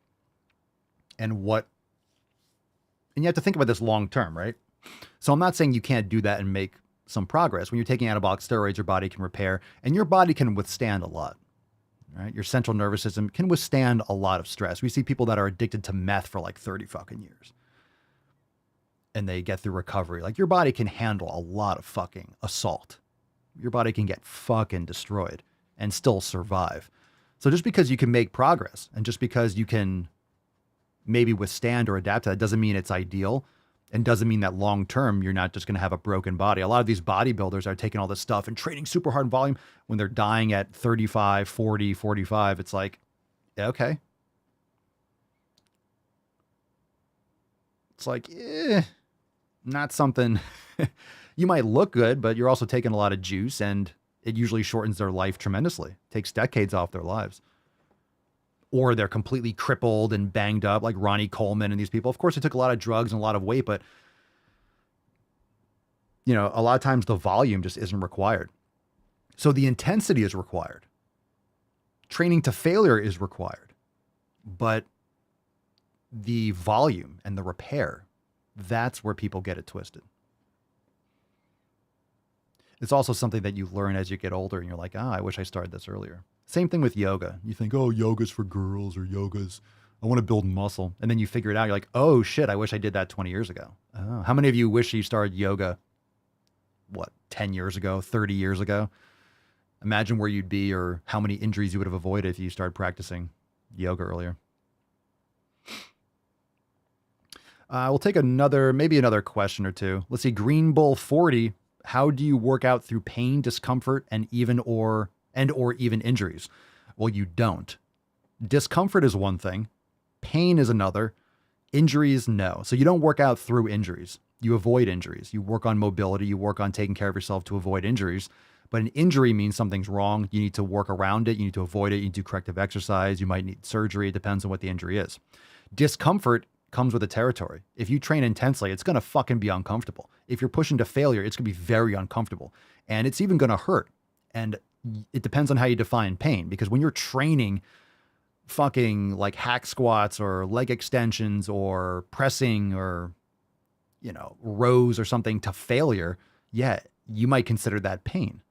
A: and you have to think about this long term, right? So I'm not saying you can't do that and make some progress. When you're taking anabolic steroids, your body can repair and your body can withstand a lot, right? Your central nervous system can withstand a lot of stress. We see people that are addicted to meth for like 30 fucking years. And they get through recovery. Like your body can handle a lot of fucking assault. Your body can get fucking destroyed and still survive. So just because you can make progress and just because you can maybe withstand or adapt to that doesn't mean it's ideal and doesn't mean that long term you're not just going to have a broken body. A lot of these bodybuilders are taking all this stuff and training super hard volume when they're dying at 35, 40, 45. It's like, yeah, okay. It's like, not something. You might look good, but you're also taking a lot of juice and it usually shortens their life tremendously. It takes decades off their lives. Or they're completely crippled and banged up like Ronnie Coleman and these people. Of course, they took a lot of drugs and a lot of weight, but a lot of times the volume just isn't required. So the intensity is required. Training to failure is required. But the volume and the repair, that's where people get it twisted. It's also something that you learn as you get older and you're like, I wish I started this earlier. Same thing with yoga. You think, oh, yoga's for girls, or I want to build muscle. And then you figure it out. You're like, oh shit, I wish I did that 20 years ago. Oh, how many of you wish you started yoga, 10 years ago, 30 years ago? Imagine where you'd be or how many injuries you would have avoided if you started practicing yoga earlier. We'll take maybe another question or two. Let's see. Green Bull 40. How do you work out through pain, discomfort, and or even injuries? Well, you don't. Discomfort is one thing. Pain is another. Injuries, no. So you don't work out through injuries. You avoid injuries. You work on mobility. You work on taking care of yourself to avoid injuries. But an injury means something's wrong. You need to work around it. You need to avoid it. You need to do corrective exercise. You might need surgery. It depends on what the injury is. Discomfort comes with the territory. If you train intensely, it's going to fucking be uncomfortable. If you're pushing to failure, it's going to be very uncomfortable. And it's even going to hurt. And it depends on how you define pain, because when you're training fucking like hack squats or leg extensions or pressing or, rows or something to failure, yeah, you might consider that pain.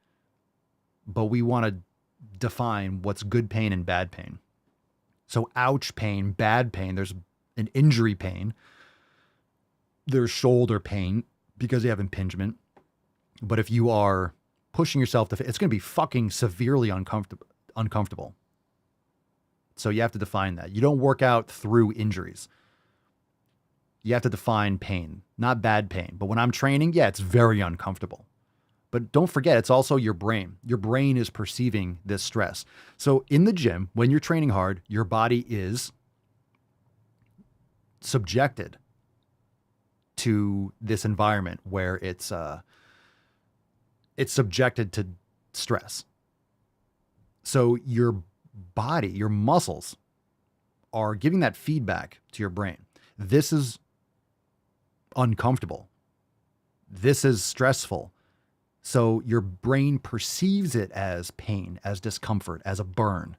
A: But we want to define what's good pain and bad pain. So ouch pain, bad pain, there's an injury pain. There's shoulder pain because you have impingement. But if you are pushing yourself to, it's going to be fucking severely uncomfortable. So you have to define that. You don't work out through injuries. You have to define pain, not bad pain. But when I'm training, yeah, it's very uncomfortable. But don't forget, it's also your brain. Your brain is perceiving this stress. So in the gym, when you're training hard, your body is subjected to this environment where it's subjected to stress. So your body, your muscles are giving that feedback to your brain. This is uncomfortable. This is stressful. So your brain perceives it as pain, as discomfort, as a burn.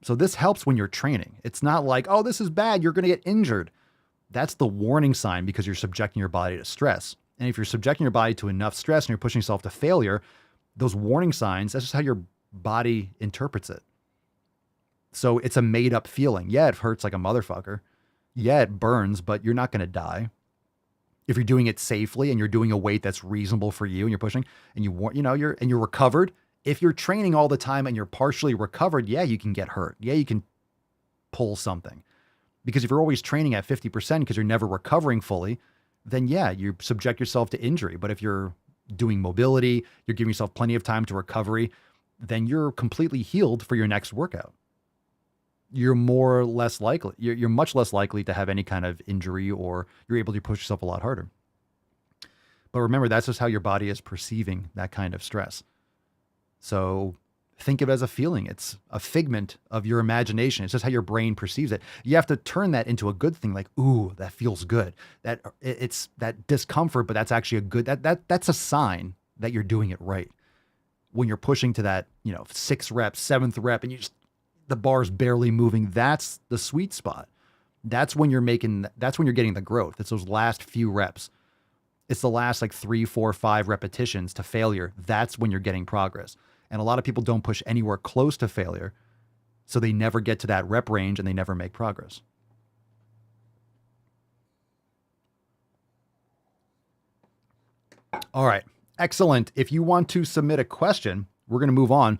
A: So this helps when you're training. It's not like, oh, this is bad, you're going to get injured. That's the warning sign, because you're subjecting your body to stress. And if you're subjecting your body to enough stress and you're pushing yourself to failure, those warning signs, that's just how your body interprets it. So it's a made up feeling. Yeah, it hurts like a motherfucker. Yeah, it burns, but you're not going to die. If you're doing it safely and you're doing a weight that's reasonable for you and you're pushing and you're recovered. If you're training all the time and you're partially recovered, yeah, you can get hurt. Yeah, you can pull something. Because if you're always training at 50% because you're never recovering fully, then yeah, you subject yourself to injury. But if you're doing mobility, you're giving yourself plenty of time to recovery, then you're completely healed for your next workout. You're much less likely to have any kind of injury, or you're able to push yourself a lot harder. But remember, that's just how your body is perceiving that kind of stress. So think of it as a feeling. It's a figment of your imagination. It's just how your brain perceives it. You have to turn that into a good thing. Like, ooh, that feels good. That it's that discomfort, but that's actually a good, that's a sign that you're doing it right. When you're pushing to that, 6th rep, 7th rep, and the bar's barely moving, that's the sweet spot. That's when you're getting the growth. It's those last few reps. It's the last 3, 4, 5 repetitions to failure. That's when you're getting progress. And a lot of people don't push anywhere close to failure. So they never get to that rep range and they never make progress. All right. Excellent. If you want to submit a question, we're going to move on.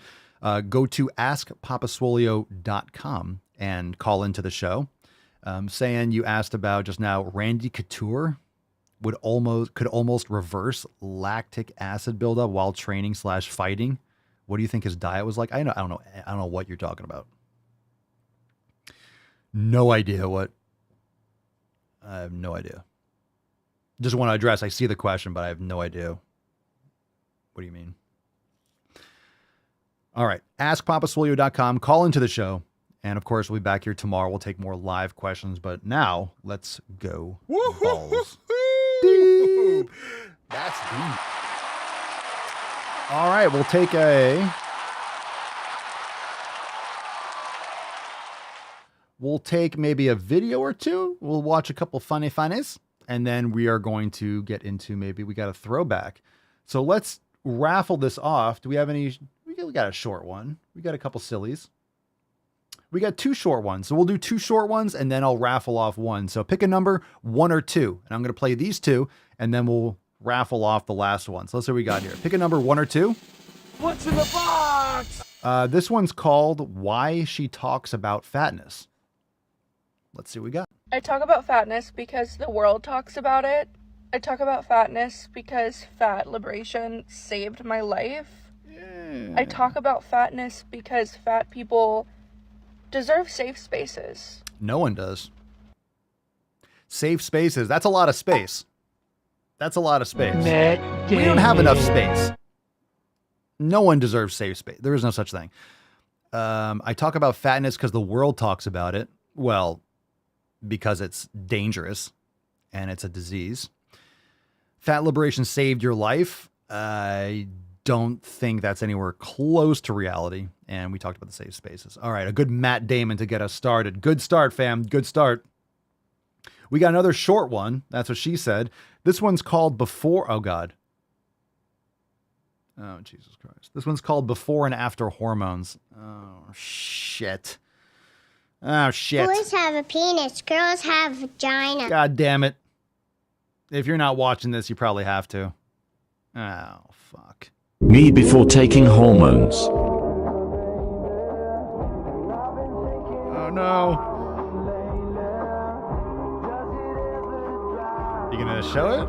A: Go to askpapaswolio.com and call into the show. Saying you asked about just now, Randy Couture could almost reverse lactic acid buildup while training / fighting. What do you think his diet was like? I don't know what you're talking about. No idea what. I have no idea. Just want to address, I see the question, but I have no idea. What do you mean? All right. AskPapaswolio.com. Call into the show. And of course, we'll be back here tomorrow. We'll take more live questions. But now, let's go balls deep. That's deep. All right. We'll take We'll take maybe a video or two. We'll watch a couple funnies, and then we are going to get into maybe we got a throwback. So let's raffle this off. Do we have any? We got a short one. We got a couple sillies. We got 2 short ones. So we'll do 2 short ones, and then I'll raffle off one. So pick a number, 1 or 2. And I'm going to play these 2, and then we'll raffle off the last one. So let's see what we got here. Pick a number, 1 or 2.
L: What's in the box?
A: This one's called Why She Talks About Fatness. Let's see what we got.
Q: I talk about fatness because the world talks about it. I talk about fatness because fat liberation saved my life. I talk about fatness because fat people deserve safe spaces.
A: No one does. Safe spaces. That's a lot of space. That's a lot of space. We don't have enough space. No one deserves safe space. There is no such thing. I talk about fatness because the world talks about it. Well, because it's dangerous and it's a disease. Fat liberation saved your life. I don't think that's anywhere close to reality. And we talked about the safe spaces. All right, a good Matt Damon to get us started. Good start, fam. Good start. We got another short one. That's what she said. This one's called Before. Oh, God. Oh, Jesus Christ. This one's called Before and After Hormones. Oh, shit. Oh, shit.
R: Boys have a penis. Girls have a vagina.
A: God damn it. If you're not watching this, you probably have to. Oh, fuck.
S: Me before taking hormones.
A: Oh, no. You gonna show it?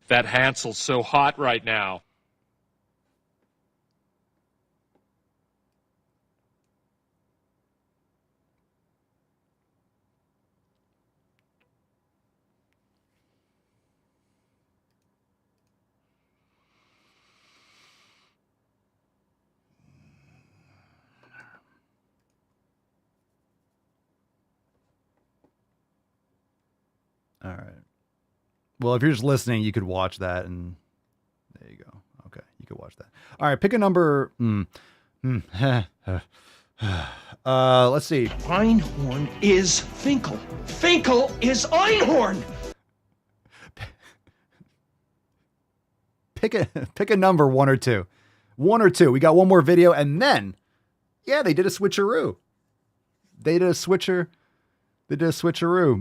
T: That Hansel's so hot right now.
A: All right. Well, if you're just listening, you could watch that, and there you go. Okay, you could watch that. All right, pick a number. Let's see.
L: Einhorn is Finkel. Finkel is Einhorn.
A: Pick a number, 1 or 2. 1 or 2. We got one more video, and then, yeah, they did a switcheroo. They did a switcheroo.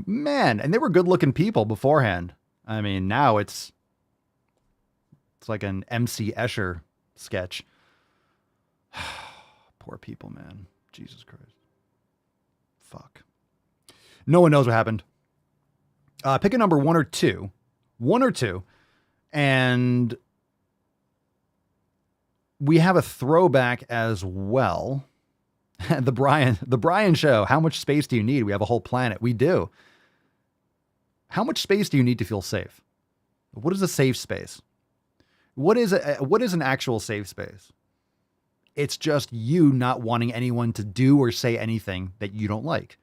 A: Man, and they were good-looking people beforehand. I mean, now it's like an MC Escher sketch. Poor people, man. Jesus Christ. Fuck. No one knows what happened. Pick a number, 1 or 2. 1 or 2. And we have a throwback as well. The Brian Show. How much space do you need? We have a whole planet. We do. How much space do you need to feel safe? What is a safe space? What is an actual safe space? It's just you not wanting anyone to do or say anything that you don't like.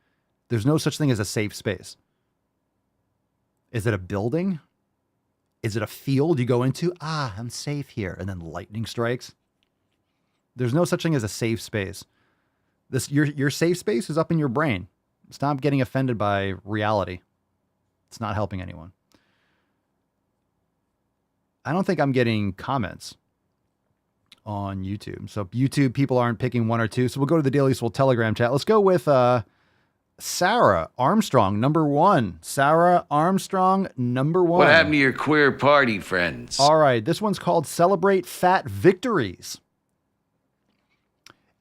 A: There's no such thing as a safe space. Is it a building? Is it a field you go into? I'm safe here. And then lightning strikes. There's no such thing as a safe space. Your safe space is up in your brain. Stop getting offended by reality. It's not helping anyone. I don't think I'm getting comments on YouTube. So YouTube people aren't picking 1 or 2. So we'll go to the Daily Swole Telegram chat. Let's go with Sarah Armstrong, number 1. Sarah Armstrong, number 1.
U: What happened to your queer party friends?
A: All right. This one's called Celebrate Fat Victories.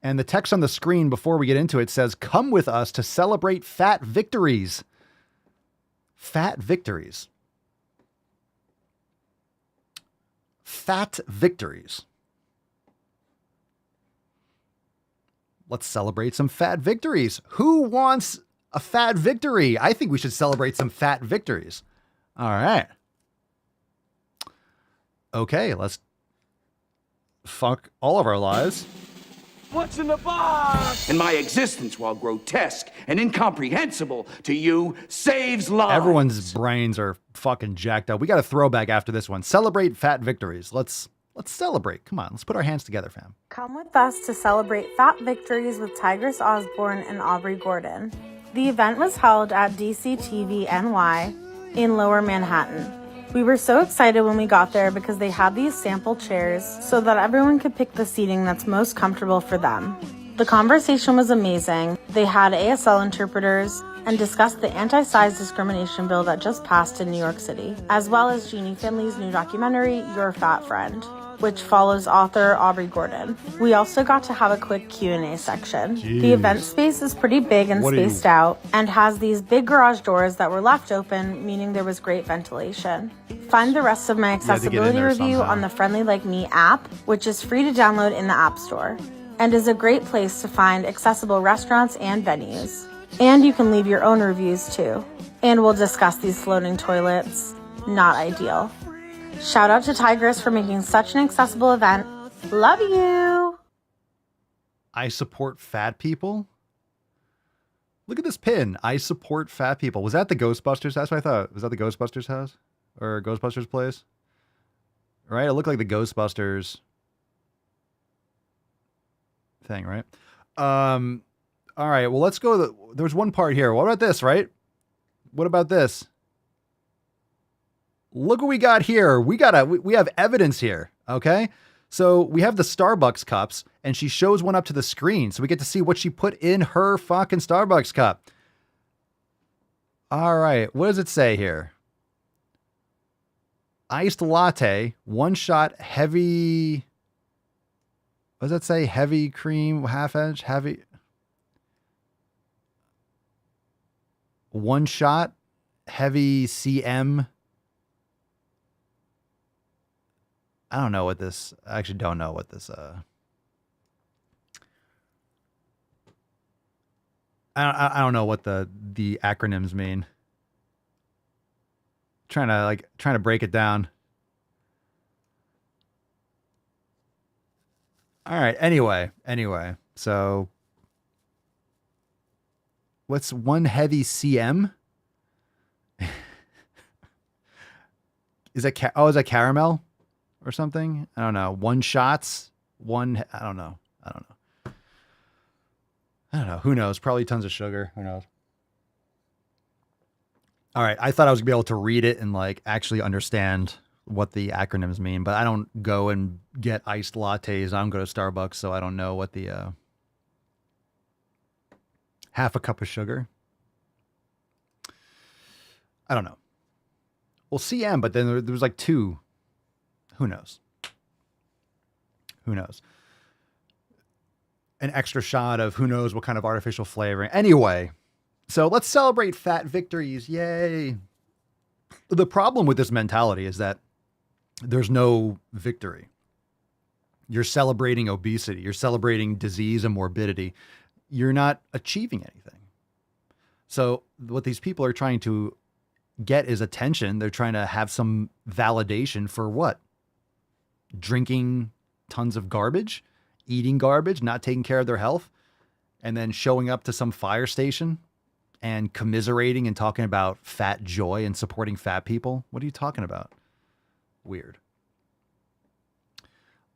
A: And the text on the screen before we get into it says, come with us to celebrate fat victories. Fat victories. Fat victories. Let's celebrate some fat victories. Who wants a fat victory? I think we should celebrate some fat victories. All right. Okay, let's fuck all of our lives.
P: What's in the box? And my existence, while grotesque and incomprehensible to you, saves lives.
A: Everyone's brains are fucking jacked up. We got a throwback after this one. Celebrate fat victories. Let's celebrate. Come on, let's put our hands together, fam.
B: Come with us to celebrate fat victories with Tigress Osborne and Aubrey Gordon. The event was held at DCTV NY in Lower Manhattan. We were so excited when we got there because they had these sample chairs so that everyone could pick the seating that's most comfortable for them. The conversation was amazing. They had ASL interpreters and discussed the anti-size discrimination bill that just passed in New York City, as well as Jeannie Finley's new documentary, Your Fat Friend, which follows author Aubrey Gordon. We also got to have a quick Q&A section.
A: Jeez.
B: The event space is pretty big and spaced out and has these big garage doors that were left open, meaning there was great ventilation. Find the rest of my accessibility review on the Friendly Like Me app, which is free to download in the App Store, and is a great place to find accessible restaurants and venues. And you can leave your own reviews too. And we'll discuss these floating toilets. Not ideal. Shout out to Tigress for making such an accessible event. Love you!
A: I support fat people? Look at this pin. I support fat people. Was that the Ghostbusters? That's what I thought. Was that the Ghostbusters house? Or Ghostbusters place? Right? It looked like the Ghostbusters thing, right? All right, well, let's go. There's one part here. What about this, right? What about this? Look what we got here. We have evidence here, okay? So we have the Starbucks cups, and she shows one up to the screen, so we get to see what she put in her fucking Starbucks cup. All right, what does it say here? Iced latte, one shot, heavy. What does that say? Heavy cream, half inch, heavy. One shot, heavy CM. I don't know what this, I actually don't know what this, I don't know what the acronyms mean. Trying to break it down. All right. Anyway. So what's one heavy CM? Is that caramel or something? I don't know. One shots, one, I don't know. Who knows? Probably tons of sugar. Who knows? All right. I thought I was gonna be able to read it and like actually understand what the acronyms mean, but I don't go and get iced lattes. I don't go to Starbucks, so I don't know what the half a cup of sugar. I don't know. Well, CM, but then there was like two. Who knows? An extra shot of who knows what kind of artificial flavoring. Anyway, so let's celebrate fat victories. Yay. The problem with this mentality is that there's no victory. You're celebrating obesity. You're celebrating disease and morbidity. You're not achieving anything. So what these people are trying to get is attention. They're trying to have some validation for what? Drinking tons of garbage, eating garbage, not taking care of their health, and then showing up to some fire station and commiserating and talking about fat joy and supporting fat people. What are you talking about? Weird.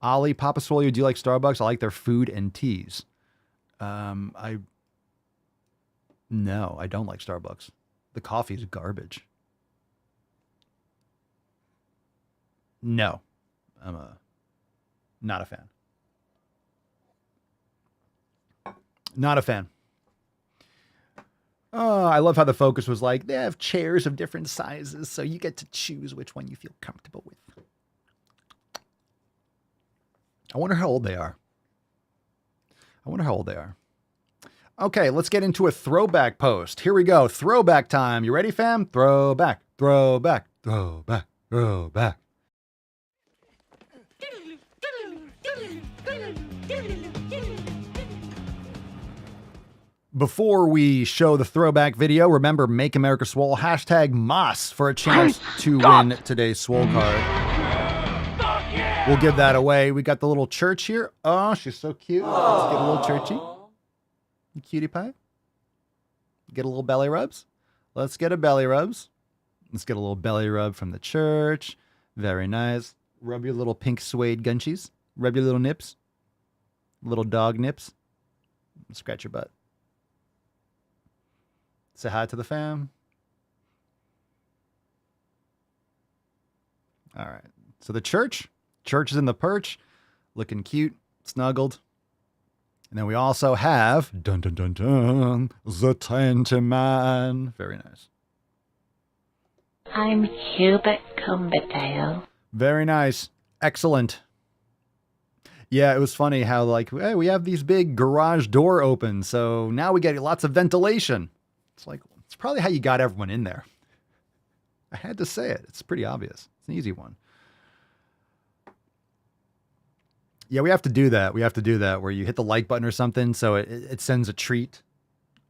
A: Ollie, Papa Swole, do you like Starbucks? I like their food and teas. No, I don't like Starbucks. The coffee is garbage. No, I'm not a fan. Not a fan. Oh, I love how the focus was like, they have chairs of different sizes, so you get to choose which one you feel comfortable with. I wonder how old they are. Okay, let's get into a throwback post. Here we go. Throwback time. You ready, fam? Throwback. Before we show the throwback video, remember, Make America Swole, hashtag Moss for a chance to win today's Swole card. We'll give that away. We got the little church here. Oh, she's so cute. Let's get a little churchy. Cutie pie. Get a little belly rubs. Let's get a belly rubs. Let's get a little belly rub from the church. Very nice. Rub your little pink suede gunchies. Rub your little nips. Little dog nips. Scratch your butt. Say hi to the fam. All right. So the church. Church is in the perch. Looking cute. Snuggled. And then we also have, dun dun dun dun, the Tente Man. Very nice.
E: I'm Hubert Cumberdale.
A: Very nice. Excellent. Yeah, it was funny how, like, hey, we have these big garage door open, so now we get lots of ventilation. It's like, it's probably how you got everyone in there. I had to say it. It's pretty obvious. It's an easy one. Yeah, we have to do that. We have to do that where you hit the like button or something so it sends a treat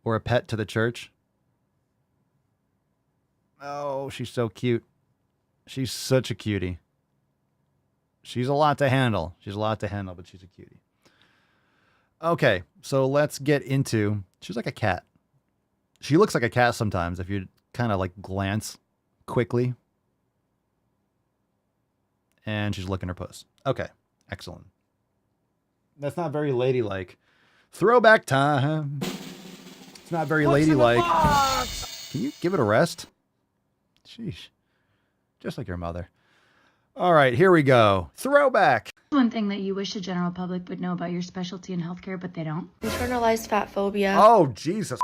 A: or a pet to the church. Oh, she's so cute. She's such a cutie. She's a lot to handle. She's a lot to handle, but she's a cutie. Okay, so let's get into... She's like a cat. She looks like a cat sometimes if you kind of like glance quickly. And she's licking her puss. Okay, excellent. That's not very ladylike. Throwback time. It's not very ladylike. Can you give it a rest? Sheesh. Just like your mother. All right, here we go. Throwback.
V: One thing that you wish the general public would know about your specialty in healthcare, but they don't.
Q: Internalized fat phobia.
A: Oh, Jesus.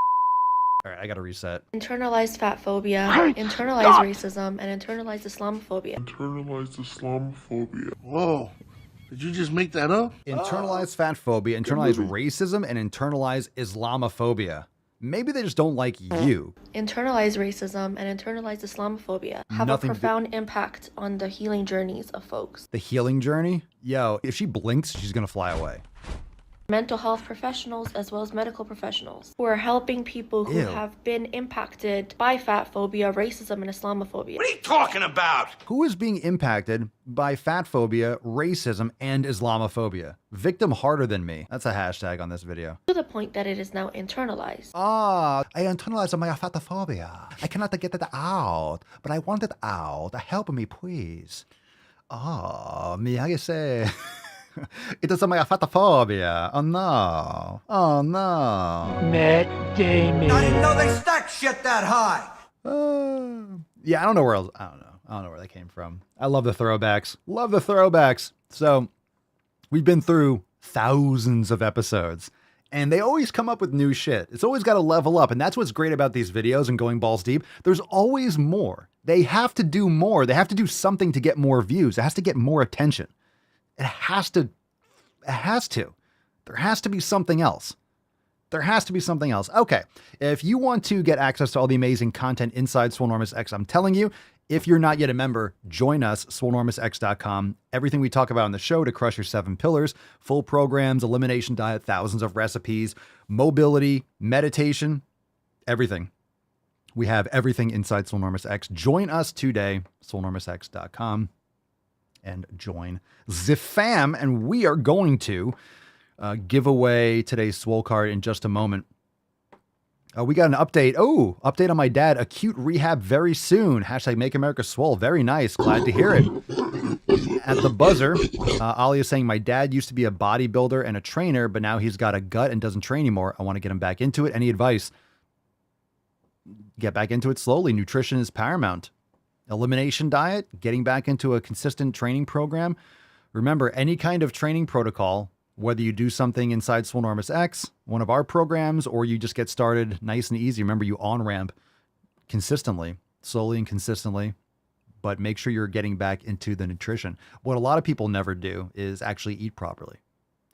A: All right, I got to reset.
Q: Internalized fat phobia. Internalized racism and internalized Islamophobia.
W: Internalized Islamophobia. Whoa. Did you just make that up?
A: Internalized fat phobia, internalized racism, and internalized Islamophobia. Maybe they just don't like you.
Q: Internalized racism and internalized Islamophobia have a profound impact on the healing journeys of folks.
A: The healing journey? Yo, if she blinks, she's going to fly away.
Q: Mental health professionals as well as medical professionals who are helping people who have been impacted by fat phobia, racism, and Islamophobia.
U: What are you talking about?
A: Who is being impacted by fat phobia, racism, and Islamophobia? Victim harder than me. That's a hashtag on this video.
Q: To the point that it is now internalized.
A: Ah, I internalized my fat phobia. I cannot get it out, but I want it out. Help me, please. Oh, me, I say... It is my phobia. Oh no. Oh no.
W: Matt Damon.
C: I didn't know they stacked shit that high.
A: Yeah, I don't know where else. I don't know where they came from. I love the throwbacks. Love the throwbacks. So we've been through thousands of episodes and they always come up with new shit. It's always got to level up. And that's what's great about these videos and going balls deep. There's always more. They have to do more. They have to do something to get more views. It has to get more attention. It has to. There has to be something else. There has to be something else. Okay. If you want to get access to all the amazing content inside Swolenormous X, I'm telling you, if you're not yet a member, join us, swolenormousx.com. Everything we talk about on the show to crush your 7 pillars, full programs, elimination diet, thousands of recipes, mobility, meditation, everything. We have everything inside Swolenormous X. Join us today, swolenormousx.com. And join the fam. And we are going to give away today's Swole card in just a moment. We got an update. Oh, update on my dad. Acute rehab very soon. Hashtag Make America Swole. Very nice. Glad to hear it. At the buzzer, Ali is saying, my dad used to be a bodybuilder and a trainer, but now he's got a gut and doesn't train anymore. I want to get him back into it. Any advice? Get back into it slowly. Nutrition is paramount. Elimination diet, getting back into a consistent training program. Remember, any kind of training protocol, whether you do something inside Swolenormous X, one of our programs, or you just get started nice and easy. Remember, you on-ramp consistently, slowly and consistently, but make sure you're getting back into the nutrition. What a lot of people never do is actually eat properly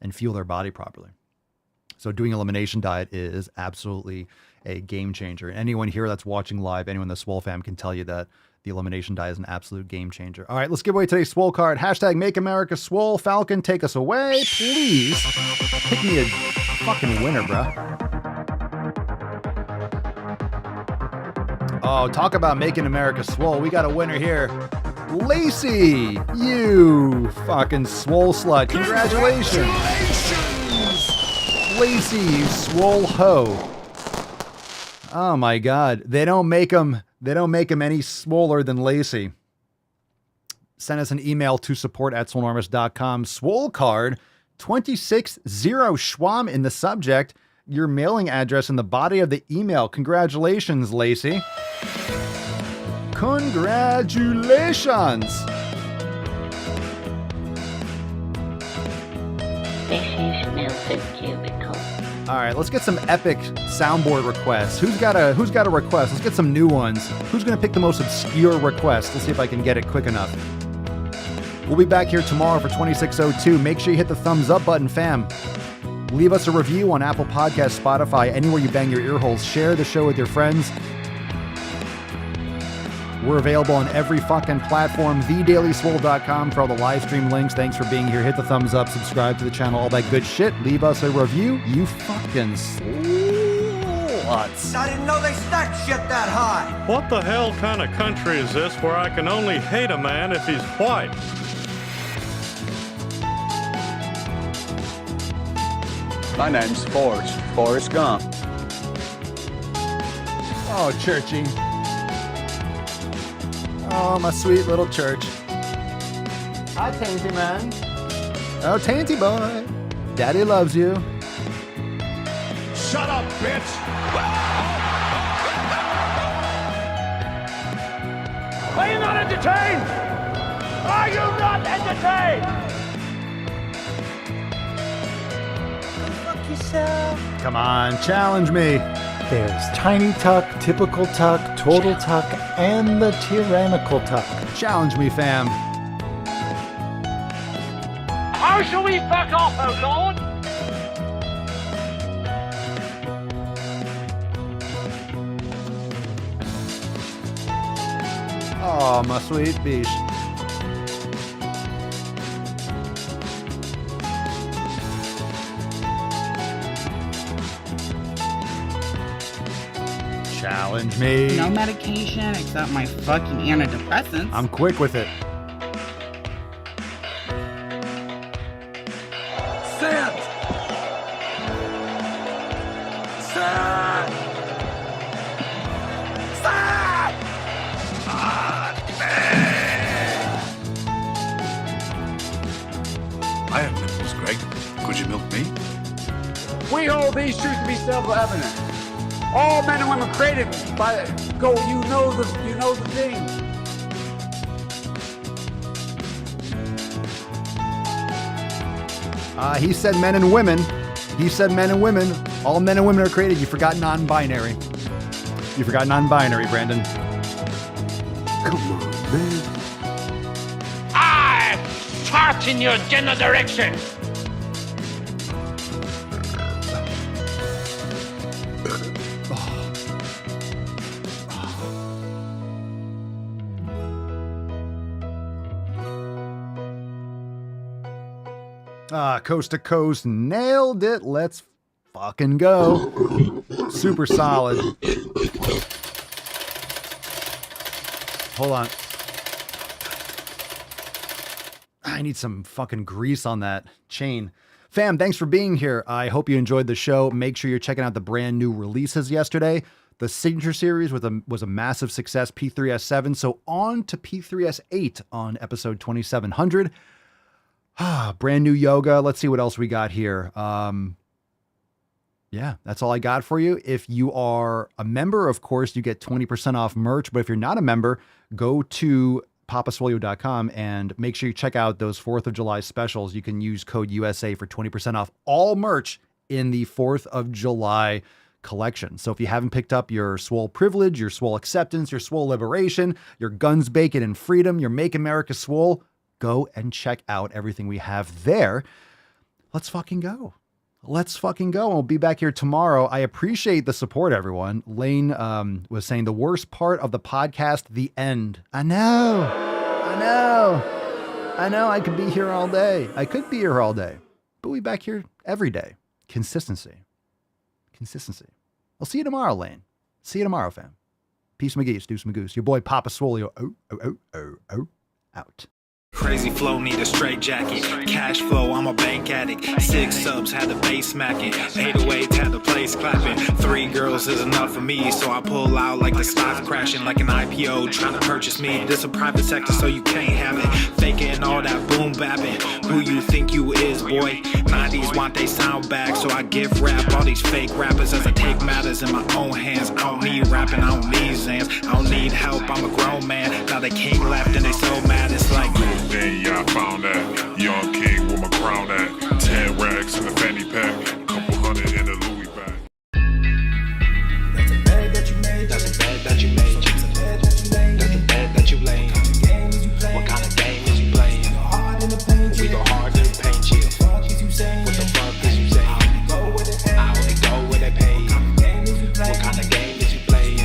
A: and fuel their body properly. So doing elimination diet is absolutely a game changer. And anyone here that's watching live, anyone in the Swole fam can tell you that the elimination diet is an absolute game changer. All right, let's give away today's Swole card. Hashtag Make America Swole. Falcon, take us away, please. Pick me a fucking winner, bro. Oh, talk about making America Swole. We got a winner here. Lacey, you fucking swole slut. Congratulations. Lacey, you swole hoe. Oh my God. They don't make them any swoller than Lacey. Send us an email to support@swolenormous.com. Swole card 260 Schwam in the subject. Your mailing address in the body of the email. Congratulations, Lacey. Congratulations.
E: This is Milford Cubicle.
A: All right, let's get some epic soundboard requests. Who's got a request? Let's get some new ones. Who's going to pick the most obscure request? Let's see if I can get it quick enough. We'll be back here tomorrow for 2602. Make sure you hit the thumbs up button, fam. Leave us a review on Apple Podcasts, Spotify, anywhere you bang your ear holes. Share the show with your friends. We're available on every fucking platform. TheDailySwole.com for all the live stream links. Thanks for being here. Hit the thumbs up, subscribe to the channel, all that good shit. Leave us a review. You fucking sluts.
C: I didn't know they stacked shit that high.
T: What the hell kind of country is this where I can only hate a man if he's white?
D: My name's Forrest Gump.
A: Oh, Churchy. Oh, my sweet little church. Hi, Tainty man. Oh, Tainty boy. Daddy loves you.
C: Shut up, bitch. Are you not entertained? Are you not entertained?
A: Come on, challenge me.
G: There's Tiny Tuck, Typical Tuck, Total Tuck, and the Tyrannical Tuck.
A: Challenge me, fam.
C: How shall we fuck off, oh Lord?
A: Oh, my sweet beast. Challenge me.
H: No medication except my fucking antidepressants.
A: I'm quick with it.
C: Sand! Sand! Sand!
P: I have nipples, Greg. Could you milk me?
X: We hold these truths to be self-evident. All men and women created by go. You know the thing.
A: He said men and women. He said men and women. All men and women are created. You forgot non-binary. You forgot non-binary, Brandon.
C: Come on, man.
L: I fart in your general direction.
A: Coast to coast, nailed it. Let's fucking go. Super solid. Hold on. I need some fucking grease on that chain. Fam, thanks for being here. I hope you enjoyed the show. Make sure you're checking out the brand new releases yesterday. The Signature Series was a massive success, P3S7. So on to P3S8 on episode 2700. Brand new yoga. Let's see what else we got here. Yeah, that's all I got for you. If you are a member, of course, you get 20% off merch. But if you're not a member, go to papaswolio.com and make sure you check out those 4th of July specials. You can use code USA for 20% off all merch in the 4th of July collection. So if you haven't picked up your Swole Privilege, your Swole Acceptance, your Swole Liberation, your Guns, Bacon, and Freedom, your Make America Swole, go and check out everything we have there. Let's fucking go. Let's fucking go. We'll be back here tomorrow. I appreciate the support, everyone. Lane was saying the worst part of the podcast, the end. I know. I could be here all day. I could be here all day. But we back here every day. Consistency. I'll see you tomorrow, Lane. See you tomorrow, fam. Peace, McGee's, Deuce McGoose. Your boy, Papa Swolio. Oh. out.
J: Crazy flow, need a straight jacket. Cash flow, I'm a bank addict. 6 subs, had the bass smacking. 808, had the place clapping. 3 girls is enough for me, so I pull out like the stock crashing. Like an IPO, trying to purchase me. This a private sector, so you can't have it. Faking all that boom bapping. Who you think you is, boy? 90s want they sound back, so I give rap all these fake rappers as I take matters in my own hands. I don't need rapping, I don't need Zans. I don't need help, I'm a grown man. Now they king left and they so mad, it's like
K: then yeah, I found that young king with my crown at 10 racks in the fanny pack, couple hundred in the Louis bag.
J: That's a bed that you made. That's a bed that you made. That's a bed that you made. That's a bed that you laid. What kind of game is you playing? We go hard in the paint chill. What the fuck is you saying? I only go where they pay. What kind of game is you playing?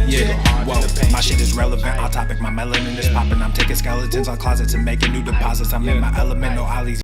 J: Yeah, whoa, my shit is relevant. On topic, my melanin is popping. I'm taking skeletons on closets and making new deposits. I'm in my element, no ollies.